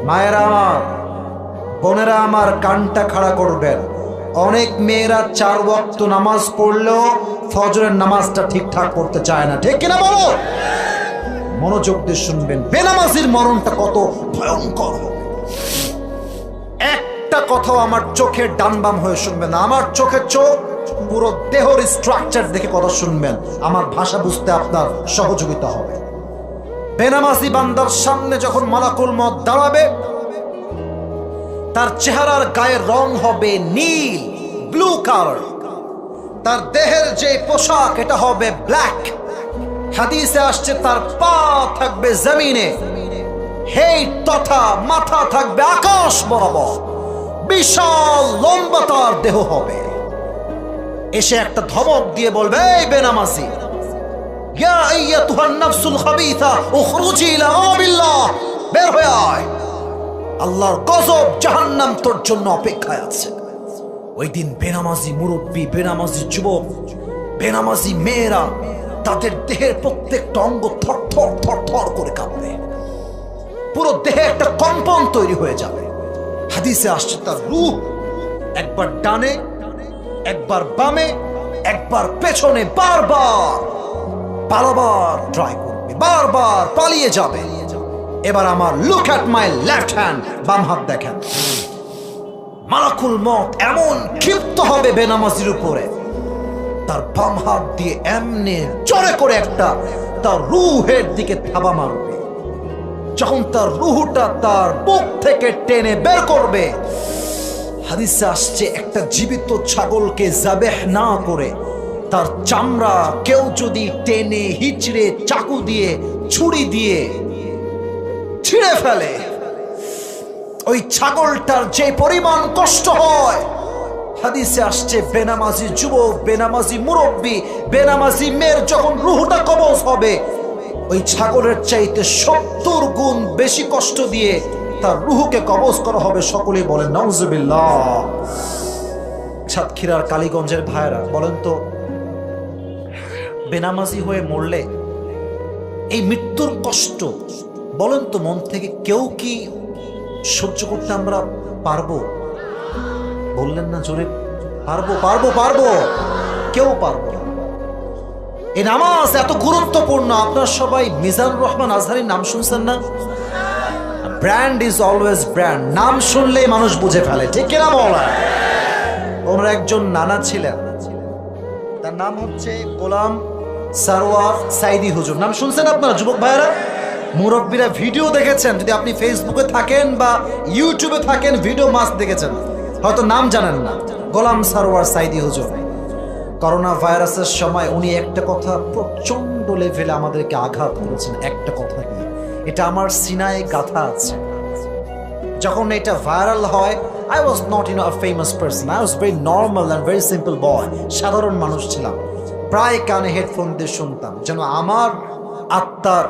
মায়েরা আমার, বোনেরা আমার, কানটা খাড়া করবেন। অনেক মেয়েরা 4 ওয়াক্ত নামাজ পড়লেও ফজরের নামাজটা ঠিকঠাক করতে চায় না, ঠিক কিনা বলো? মনোযোগ দিয়ে শুনবেন, বেনামাজির মরণটা কত ভয়ঙ্কর হবে। একটা কথাও আমার চোখের ডান বাম হয়ে শুনবেন না, আমার চোখের চোখ, পুরো দেহর স্ট্রাকচার দেখে কথা শুনবেন, আমার ভাষা বুঝতে আপনার সহযোগিতা হবে। বেনামাজি বান্দার সামনে যখন মালাকুল মউত দাঁড়াবে, তার চেহারার গায়ের রং হবে নীল, ব্লু কালার। তার দেহের যে পোশাক এটা হবে ব্ল্যাক। হাদিসে আসছে তার পা থাকবে জমিনে, হেড তথা মাথা থাকবে আকাশ বরাবর, বিশাল লম্বা তার দেহ হবে। এসে একটা ধমক দিয়ে বলবে, এই বেনামাজি, ইয়া আইয়াতুহান নাফসুল খাবিথা উখরুজি ইলা আবিল্লাহ, বের হয়ে আয়, আল্লাহর গজব জাহান্নাম তোর জন্য অপেক্ষায় আছে। ওই দিন বেনামাজি মুরব্বী, বেনামাজি যুবক, বেনামাজি মেয়েরা তাদের দেহের প্রত্যেকটা অঙ্গ থরথর থরথর করে কাঁপবে, পুরো দেহে একটা কম্পন তৈরি হয়ে যাবে। হাদিসে আসছে তার রূহ একবার ডানে, একবার বামে, একবার পেছনে বারবার পালাবার ট্রাই করবে, বারবার পালিয়ে যাবে। এবার আমার look at my left hand, বাম হাত দেখেন। মালাকুল মউত এমন ক্ষিপ্ত হবে বেনামাজির উপরে, তার বাম হাত দিয়ে এমনি জোরে করে একটা তার রুহের দিকে থাবা মারবে। যখন তার রুহটা তার বুক থেকে টেনে বের করবে, হাদিসে আসছে একটা জীবিত ছাগলকে যাবেহ না করে তার চামড়া কেউ যদি টেনে হিচড়ে চাকু দিয়ে ছুরি দিয়ে ছিঁড়ে ফেলে, ওই ছাগলটার যে পরিমাণ কষ্ট হয়, হাদিসে আসছে বেনামাজি যুবক, বেনামাজি মুরব্বী, বেনামাজি মেয়ের যখন রুহটা কবজ হবে, ওই ছাগলের চাইতে 70 গুণ বেশি কষ্ট দিয়ে তার রুহকে কবজ করা হবে। সকলেই বলেন নাউজুবিল্লাহ। সাতক্ষীরার কালীগঞ্জের ভাইরা বলেন তো, বেনামাজি হয়ে মরলে এই মৃত্যুর কষ্ট, বলেন তো মন থেকে কেউ কি সহ্য করতে আমরা পারবো? বললেন না জোরে, পারবো পারবো পারবো, কেউ পারবো না। এই নামাজ এত গুরুত্বপূর্ণ। আপনারা সবাই মিজানুর রহমান আজহারীর নাম শুনছেন না? ব্র্যান্ড ইজ অলওয়েজ ব্র্যান্ড, নাম শুনলেই মানুষ বুঝে ফেলে, ঠিক কিনা বলা? ওনার একজন নানা ছিলেন, তার নাম হচ্ছে গোলাম সারওয়ার সাইদি হুজুর। নাম শুনছেন আপনারা যুবক ভাইয়েরা? মুরব্বীরা ভিডিও দেখেছেন, যদি আপনি ফেসবুকে থাকেন বা ইউটিউবে থাকেন, ভিডিও মাস্ট দেখেছেন, হয়তো নাম জানেন না। গোলাম সারওয়ার সাইদি হুজুর করোনা ভাইরাসের সময় উনি একটা কথা প্রচন্ড লেভেলে আমাদেরকে আঘাত করেছেন, একটা কথা দিয়ে, এটা আমার সিনায় গাথা আছে। যখন এটা ভাইরাল হয়, I was not a famous person, I was very normal and very simple boy, সাধারণ মানুষ ছিলাম। প্রায় কানে হেডফোন দিয়ে শুনতাম, যেন আমার আত্মার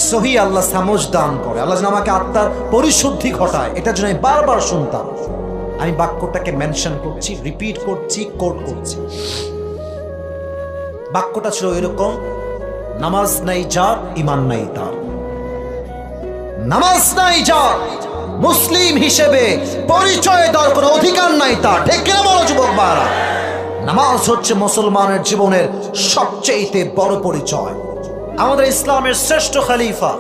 সহি আল্লাহ সামজ দান করে, আল্লাহ যেন আমাকে আত্মার পরিশুদ্ধি ঘটায়, এটার জন্য আমি বারবার শুনতাম। আমি বাক্যটাকে মেনশন করছি, রিপিট করছি, কোট করছি। বাক্যটা ছিল এরকম, নামাজ নাই যার ঈমান নাই তার, নামাজ নাই যার মুসলিম হিসেবে পরিচয় দেওয়ার কোনো অধিকার নাই তার, ঠিক কিনা বলো যুবক ভাইরা? নামাজ হচ্ছে মুসলমানের জীবনের সবচেয়ে বড় পরিচয়। আমাদের ইসলামের শ্রেষ্ঠ খলিফা,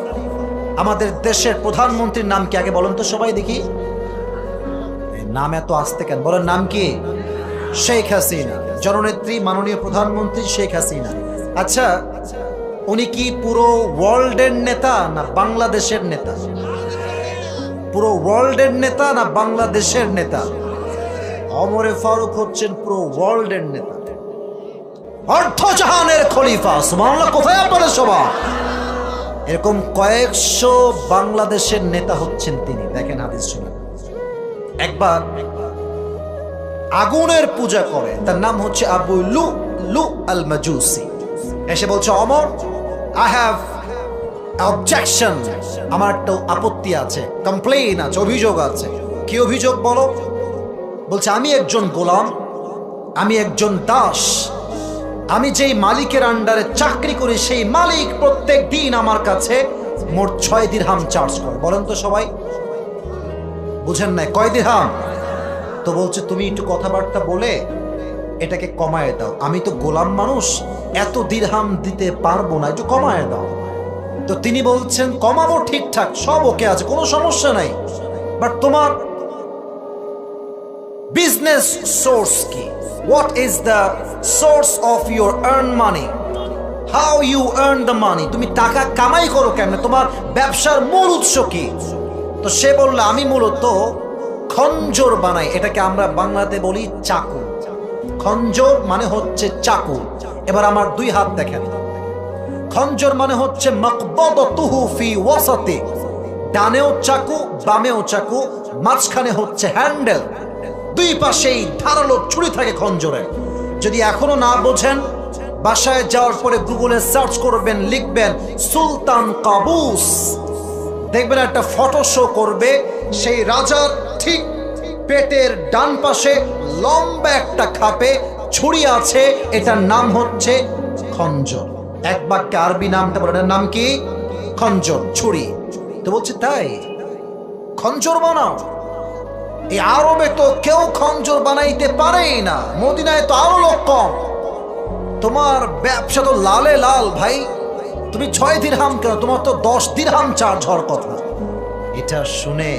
আমাদের দেশের প্রধানমন্ত্রীর নাম কি আগে বলেন তো সবাই দেখি? নাম এত আসতে কেন, বলেন নাম কি? শেখ হাসিনা, জননেত্রী মাননীয় প্রধানমন্ত্রী শেখ হাসিনা। আচ্ছা, উনি কি পুরো ওয়ার্ল্ডের নেতা না বাংলাদেশের নেতা? পুরো ওয়ার্ল্ডের নেতা না বাংলাদেশের নেতা? ওমরে ফারুক হচ্ছেন পুরো ওয়ার্ল্ডের নেতা, অর্ধজাহানের খলিফা। সুবহানাল্লাহ, কোথায় আপনাদের সভা? এরকম কয়েকশো বাংলাদেশের নেতা হচ্ছেন তিনি। দেখেন হাদিস শুনেন। একবার আগুনের পূজা করে, তার নাম হচ্ছে আবু লু আল মাজুসি। এসে বলছে, ওমর, আই হ্যাভ অবজেকশন, আমার একটা আপত্তি আছে, কমপ্লেইন আছে, অভিযোগ আছে। কি অভিযোগ বলো? বলছে, আমি একজন গোলাম, আমি একজন দাস, আমি যেই মালিকের আন্ডারে চাকরি করি সেই মালিক প্রত্যেক দিন আমার কাছে মোট 6 দিরহাম চার্জ করে। বলেন তো সবাই, বুঝেন নাই? কয় দিরহাম? তো বলছে, তুমি একটু কথাবার্তা বলে এটাকে কমায় দাও, আমি তো গোলাম মানুষ, এত দিরহাম দিতে পারবো না, একটু কমায় দাও। তো তিনি বলছেন, কমাবো, ঠিকঠাক সব ওকে আছে, কোনো সমস্যা নাই, বাট তোমার বিজনেস সোর্স কি? What is the source of your earn money? How you earn the money? তুমি টাকা কামাই করো কেন? তোমার ব্যবসার মূল উৎস কি? তো সে বলল, আমি মূলত খঞ্জর বানাই, এটাকে আমরা বাংলাতে বলি চাকু। খঞ্জর মানে হচ্ছে চাকু। এবার আমার 2 হাত দেখেন। খঞ্জর মানে হচ্ছে মাকবাদাতুহু ফি ওয়াসাতি, ডানেও চাকু বামেও চাকু, মাঝখানে হচ্ছে হ্যান্ডেল, 2 পাশেই ধারালো ছুরি থাকে খঞ্জরে। যদি এখনো না বোঝেন, বাসায় যাওয়ার পরে গুগলে সার্চ করবেন, লিখবেন সুলতান কাবুস, দেখবেন একটা ফটো শো করবে, সেই রাজার ঠিক পেটের ডান পাশে লম্বা একটা খাপে ছুরি আছে, এটার নাম হচ্ছে খঞ্জর। এক বাক্যে আরবি নামটা বলে, এটার নাম কি? খঞ্জর, ছুরি। তো বলছে, তাই খঞ্জর বানাও? এই আরবে তো কেউ খঞ্জর বানাইতে পারেই না, মদিনায় তো আরো লোক কম, তোমার ব্যবসা তো লালে লাল ভাই, তুমি 6 দিরহাম কেন? তোমার তো 10 দিরহাম চার্জ হওয়ার কথা। এটা শুনে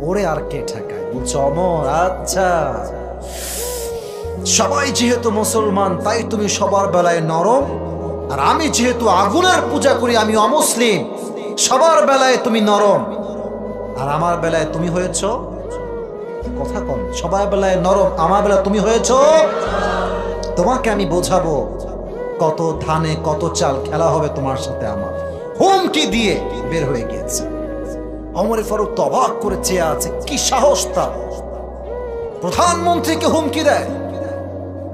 ওরে আর কে ঠেকায়? বলছে, ওমর, আচ্ছা সবাই যেহেতু মুসলমান তাই তুমি সবার বেলায় নরম, আর আমি যেহেতু আগুনের পূজা করি, আমি অমুসলিম, সবার বেলায় তুমি নরম, আর আমার বেলায় তুমি হয়েছ কথা কম। সবার বেলায় নরম, আমার বেলায় তুমি হয়েছ। তোমাকে আমি বোঝাবো কত ধানে কত চাল, খেলা হবে তোমার সাথে আমার। হুমকি দিয়ে বের হয়ে গিয়েছে। ওমরে ফারুক তো অবাক করে চেয়ে আছে, কি সাহস তার, প্রধানমন্ত্রীকে হুমকি দেয়।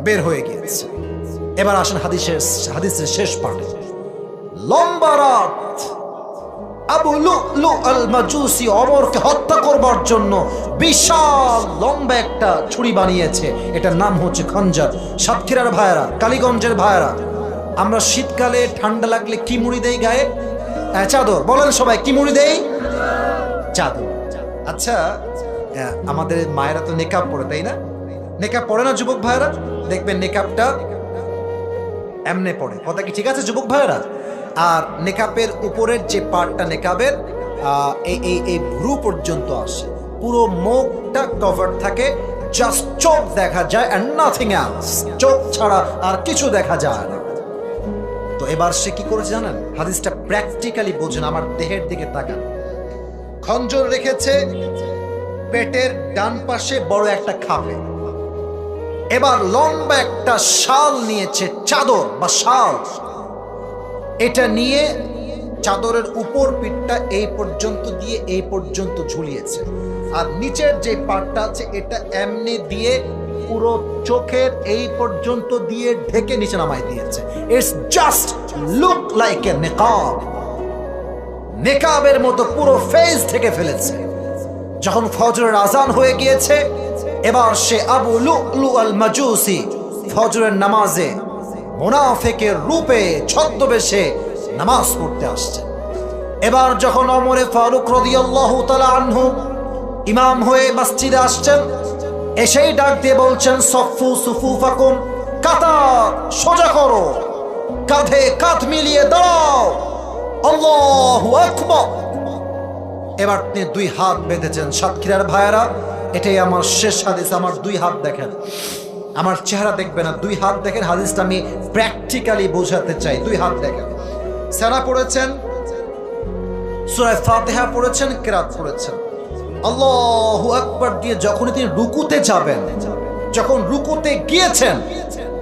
বের হয়ে গিয়েছে। এবার আসেন হাদিসের শেষ পার্টে। লম্বা রাত, আবু লুলু আল মাজুসি ওমরকে হত্যা করবার জন্য বিশাল লম্বা একটা ছুরি বানিয়েছে, এটার নাম হচ্ছে খঞ্জর। সাতক্ষীরার ভাইয়েরা, কালীগঞ্জের ভাইয়েরা, আমরা শীতকালে ঠান্ডা লাগলে কি মুড়ি দেই গায়ে? চাদর। বলেন সবাই, কি মুড়ি দেই? চাদর। আচ্ছা, আমাদের মায়েরা তো নেকাব পরে, তাই না? নেকাব পরে না যুবক ভাইয়েরা? দেখবেন নেকাবটা এমনে পড়ে। কথা কি ঠিক আছে যুবক ভাইয়েরা? আর নেকাবের উপরের যে পার্টটা নেকাবের এই ভ্রু পর্যন্ত আসে, পুরো মুখটা কভার থাকে, জাস্ট চোখ দেখা যায় এন্ড নাথিং এলস, চোখ ছাড়া আর কিছু দেখা যায় না। তো এবার সে কি করেছে জানেন? হাদিসটা প্র্যাকটিক্যালি বোঝেন, আমার দেহের দিকে তাকান। খঞ্জর রেখেছে পেটের ডান পাশে বড় একটা খাপে, এবার লম্বা একটা শাল নিয়েছে, চাদর বা শাল, এটা নিয়ে চাদরের উপর পিঠটা এই পর্যন্ত দিয়ে এই পর্যন্ত ঝুলিয়েছে, আর নিচের যে পার্টটা আছে এটা এমনি দিয়ে পুরো চোখের এই পর্যন্ত দিয়ে ঢেকে নিচে নামাই দিয়েছে। It's just look like a নেকাব, নেকাবের মতো পুরো ফেস ঢেকে ফেলেছে। যখন ফজরের আজান হয়ে গিয়েছে, এবার সে আবু লুলু আল মাজুসি ফজরের নামাজে মুনাফিকের রূপে ছদ্মবেশে নামাজ পড়তে আসছে। এবার যখন ওমরে ফারুক রাদিয়াল্লাহু তাআলা আনহু ইমাম হয়ে মসজিদে আসছেন, এসেই ডাক দিয়ে বলছেন, সফু সুফুফাকুম, কাতার সোজা করো, কাঁধে কাঁধ মিলিয়ে দাও, আল্লাহু আকবার। এবার তিনি 2 হাত বেঁধেছেন। সাতক্ষীরার ভাইয়েরা, এটাই আমার শেষ হাদিস। আমার 2 হাত দেখেন, আমার চেহারা দেখবে না, 2 হাত দেখেন। হাদিসটা আমি প্র্যাকটিক্যালি বোঝাতে চাই। 2 হাত দেখেন। সানা পড়েছেন, সূরা ফাতিহা পড়েছেন, কিরাত পড়েছেন। আল্লাহু আকবার দিয়ে যখনই তিনি রুকুতে যাবেন, যখন রুকুতে গিয়েছেন,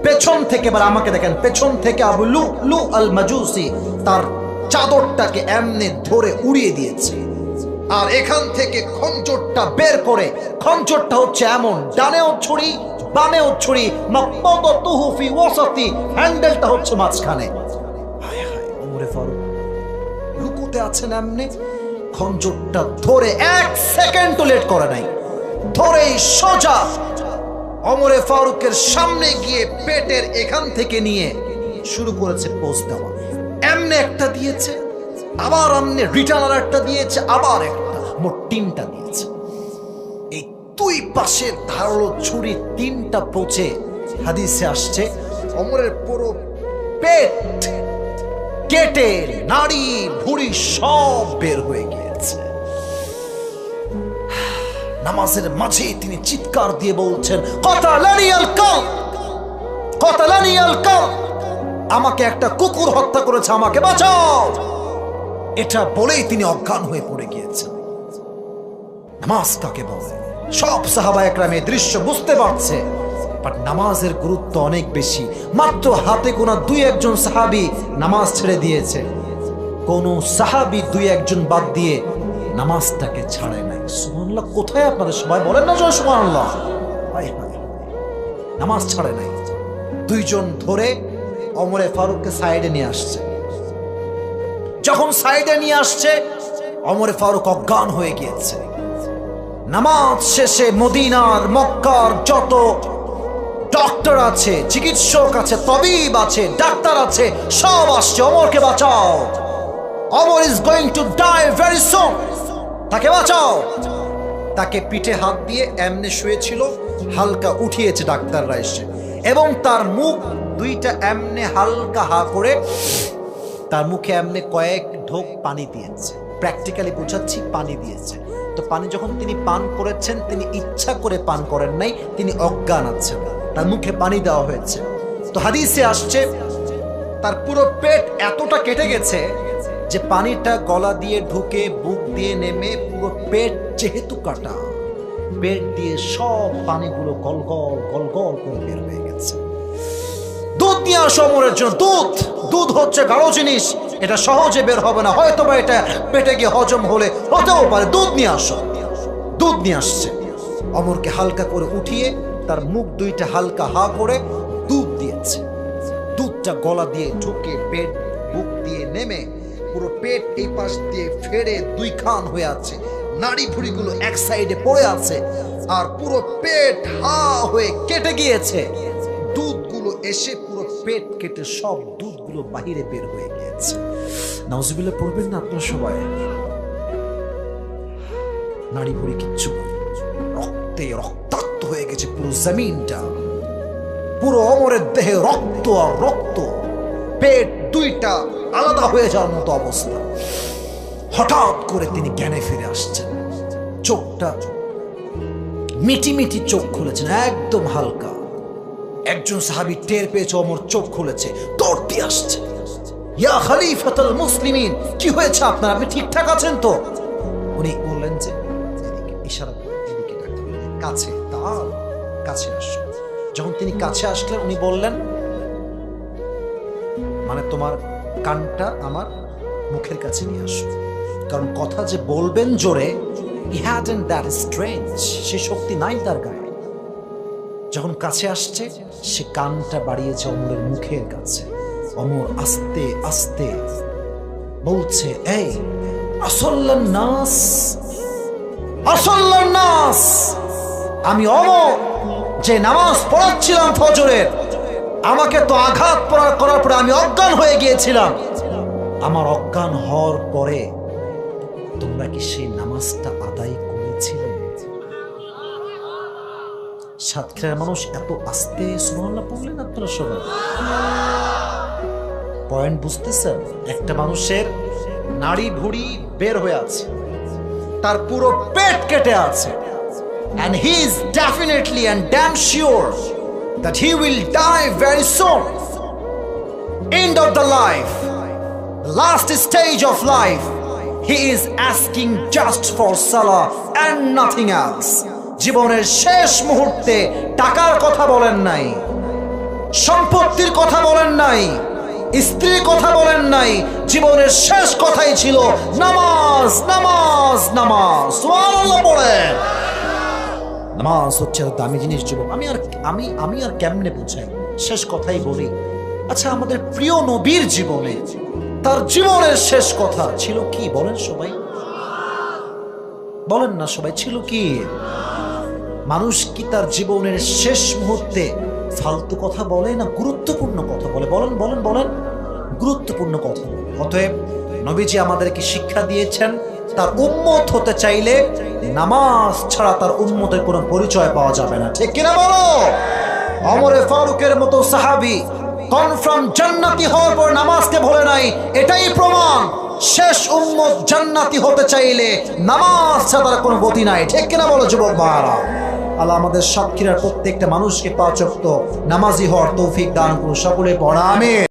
পেছন থেকে, এবার আমাকে দেখেন, পেছন থেকে আবু লুলু আল মাজুসি তার চাদরটাকে এমনি ধরে উড়িয়ে দিয়েছে। আর এখান থেকে খঞ্জরটা বের করে, খঞ্জরটা হচ্ছে এমন, ডানেও ছুরি বামেও ছুরি, মাকবাদাতুহু ফি ওয়াসাতি, হ্যান্ডেলটা হচ্ছে মাঝখানে। হায় হায়, ওমরে ফারুক রুকুতে আছেন, এমনি খঞ্জরটা ধরে 1 সেকেন্ড লেট করে নাই, ধরেই সোজা ওমরে ফারুকের সামনে গিয়ে পেটের এখান থেকে নিয়ে শুরু করেছে পোজ দেওয়া। এমনি একটা দিয়েছে, আবার এমনি রিটার্নার একটা দিয়েছে, আবার একটা, মোট 3টা দিয়েছে। এই 2 পাশের ধারালো ছুরি 3টা পোচে হাদিসে আসছে ওমরের পুরো পেট কেটে নাড়ি ভুঁড়ি সব বের হয়ে গিয়েছে। নামাজের মাঝে তিনি চিৎকার দিয়ে বলছেন, কাতালানি আল কালব, কাতালানি আল কালব, আমাকে একটা কুকুর হত্যা করেছে, আমাকে বাঁচাও। এটা বলেই তিনি অজ্ঞান হয়ে পড়ে গিয়েছেন। নামাজ কাকে বলে? সব সাহাবায়ে কেরাম এই দৃশ্য বুঝতে পারছে, বাট নামাজের গুরুত্ব অনেক বেশি। মাত্র হাতে গোনা 2-1 জন সাহাবী নামাজ ছেড়ে দিয়েছে, কোন সাহাবী 2-1 জন বাদ দিয়ে নামাজটাকে ছাড়ে নাই। সুবহানাল্লাহ, কোথায় আপনাদের সবাই বলেন না জয় সুবহানাল্লাহ? হায় হায়, নামাজ ছাড়ে নাই। 2 জন ধরে ওমরে ফারুককে সাইডে নিয়ে আসছে। যখন সাইডে নিয়ে আসছে, ওমরে ফারুক অজ্ঞান হয়ে গিয়েছে। নামাজ শেষে মদিনার মক্কার যত ডক্টর আছে, চিকিৎসক আছে, তবিব আছে, ডাক্তার আছে, সব আসছে, ওমরকে বাঁচাও, Omar is going to die very soon, তাকে বাঁচাও। তাকে পিঠে হাত দিয়ে এমনি শুয়েছিল, হালকা উঠিয়েছে ডাক্তাররা এসে, এবং তার মুখ 2টা এমনি হালকা হা করে তার মুখে এমনি কয়েক ঢোক পানি দিয়েছে। প্র্যাকটিক্যালি বোঝাচ্ছি, পানি দিয়েছে। তো পানি যখন তিনি পান করেছেন, তিনি ইচ্ছা করে পান করেন নাই, তিনি অজ্ঞান আছেন, তার মুখে পানি দেওয়া হয়েছে। তো হাদিসে আসছে তার পুরো পেট এতটা কেটে গেছে যে পানিটা গলা দিয়ে ঢুকে বুক দিয়ে নেমে পুরো পেট যেহেতু কাটা, পেট দিয়ে সব পানিগুলো গলগল গলগল করে বের হয়ে গেছে। দুধ নিয়ে আসো ওমরের জন্য, দুধ। দুধ হচ্ছে গাঢ় জিনিস, এটা সহজে বের হবে না, হয়তো বা এটা পেটে গিয়ে হজম হলে হতেও পারে, দুধ নিয়ে আসো। দুধ নিয়ে আসছে, ওমরকে হালকা করে উঠিয়ে তার মুখ 2টা হালকা হা করে দুধ দিয়েছে। দুধটা গলা দিয়ে ঢুকে পেট বুক দিয়ে নেমে পুরো পেট এই পাশ দিয়ে ফেড়ে 2 খান হয়ে আছে, নাড়ি ভুঁড়িগুলো এক সাইডে পড়ে আছে, আর পুরো পেট হা হয়ে কেটে গিয়েছে। দুধগুলো এসে পুরো পেট কেটে সব দুধগুলো বাহিরে বের হয়ে গিয়েছে। নাউজুবিল্লাহ পড়বেন না আপনারা সবাই? নাড়ি ভুঁড়ি কিচ্ছু নেই, রক্তে রক্তাক্ত হয়ে গেছে পুরো জমিনটা, পুরো ওমরের দেহে রক্ত আর রক্ত, পেট 2টা আলাদা হয়ে যাওয়ার মতো অবস্থা। হঠাৎ করে তিনি জ্ঞানে ফিরে আসছেন, চোখটা মিটি মিটি চোখ খুলেছেন, একদম হালকা। একজন সাহাবী টের পেয়েছে ওমর চোখ খুলেছে, দৌড়তে আসছে, ইয়া খলিফাতুল মুসলিমিন, কি হয়েছে আপনার, আপনি ঠিকঠাক আছেন তো? উনি বললেন যে এদিকে, ইশারা করে এদিকে ডাকলেন, কাছে, তার কাছে আসো। যখন তিনি কাছে আসলেন, উনি বললেন, মানে তোমার কানটা আমার মুখের কাছে নিয়ে আসো, কারণ কথা যে বলবেন জোরে, he hadn't that strength, সে শক্তি নাই তার গায়ে। যখন কাছে আসছে, সে কানটা বাড়িয়েছে ওমরের মুখের কাছে। ওমর আস্তে আস্তে বলছে, এই আসল্লান নাস, আসল্লান নাস, আমি ওমর যে নামাজ পড়াচ্ছিলাম ফজরের, আমাকে তো আঘাত করার পরে আমি অজ্ঞান হয়ে গিয়েছিলাম। আমার অজ্ঞান হওয়ার পরে তোমরা কি সেই নামাজটা আদায় করেছিলে? সাতক্ষীরার মানুষ এত আস্তে সুবহানাল্লাহ পড়লেন আপনারা সবাই? পয়েন্ট বুঝতেছেন? একটা মানুষের নাড়ি ভুঁড়ি বের হয়ে আছে, তার পুরো পেট কেটে আছে, and he is definitely and damn sure that he will die very soon. End of the life, the last stage of life, he is asking just for সালাহ এন্ড নাথিং এলস। জীবনের শেষ মুহূর্তে টাকার কথা বলেন নাই, সম্পত্তির কথা বলেন নাই, স্ত্রীর কথা বলেন নাই, জীবনের শেষ কথাই ছিল নামাজ নামাজ নামাজ। সুবহানাল্লাহ পড়েন। নামাজ হচ্ছে দামি জিনিস যুবক। আমি আর কেমনে বুঝাই, শেষ কথাই বলি। আচ্ছা, আমাদের প্রিয় নবীর জীবনে তার জীবনের শেষ কথা ছিল কি বলেন সবাই? বলেন না সবাই, ছিল কি? মানুষ কি তার জীবনের শেষ মুহূর্তে ফালতু কথা বলে না গুরুত্বপূর্ণ কথা বলে? বলেন বলেন বলেন, গুরুত্বপূর্ণ কথা বলে। অতএব নবীজি আমাদেরকে শিক্ষা দিয়েছেন, তার উম্মত হতে চাইলে নামাজ ছাড়া তার উম্মতের কোনো পরিচয় পাওয়া যাবে না। ঠিক কিনা বলো? ওমরে ফারুকের মতো সাহাবী কনফার্ম জান্নাতি হওয়ার পর নামাজকে ভুলে নাই, এটাই প্রমাণ শেষ উম্মত জান্নাতি হতে চাইলে নামাজ ছাড়া তার কোনো গতি নাই। ঠিক কিনা বলো যুবক ভাইরা? আল্লাহ আমাদের সাতক্ষীরার প্রত্যেকটা মানুষকে 5 ওয়াক্ত নামাজি হওয়ার তৌফিক দান করুন। সকলে পড়া আমিন।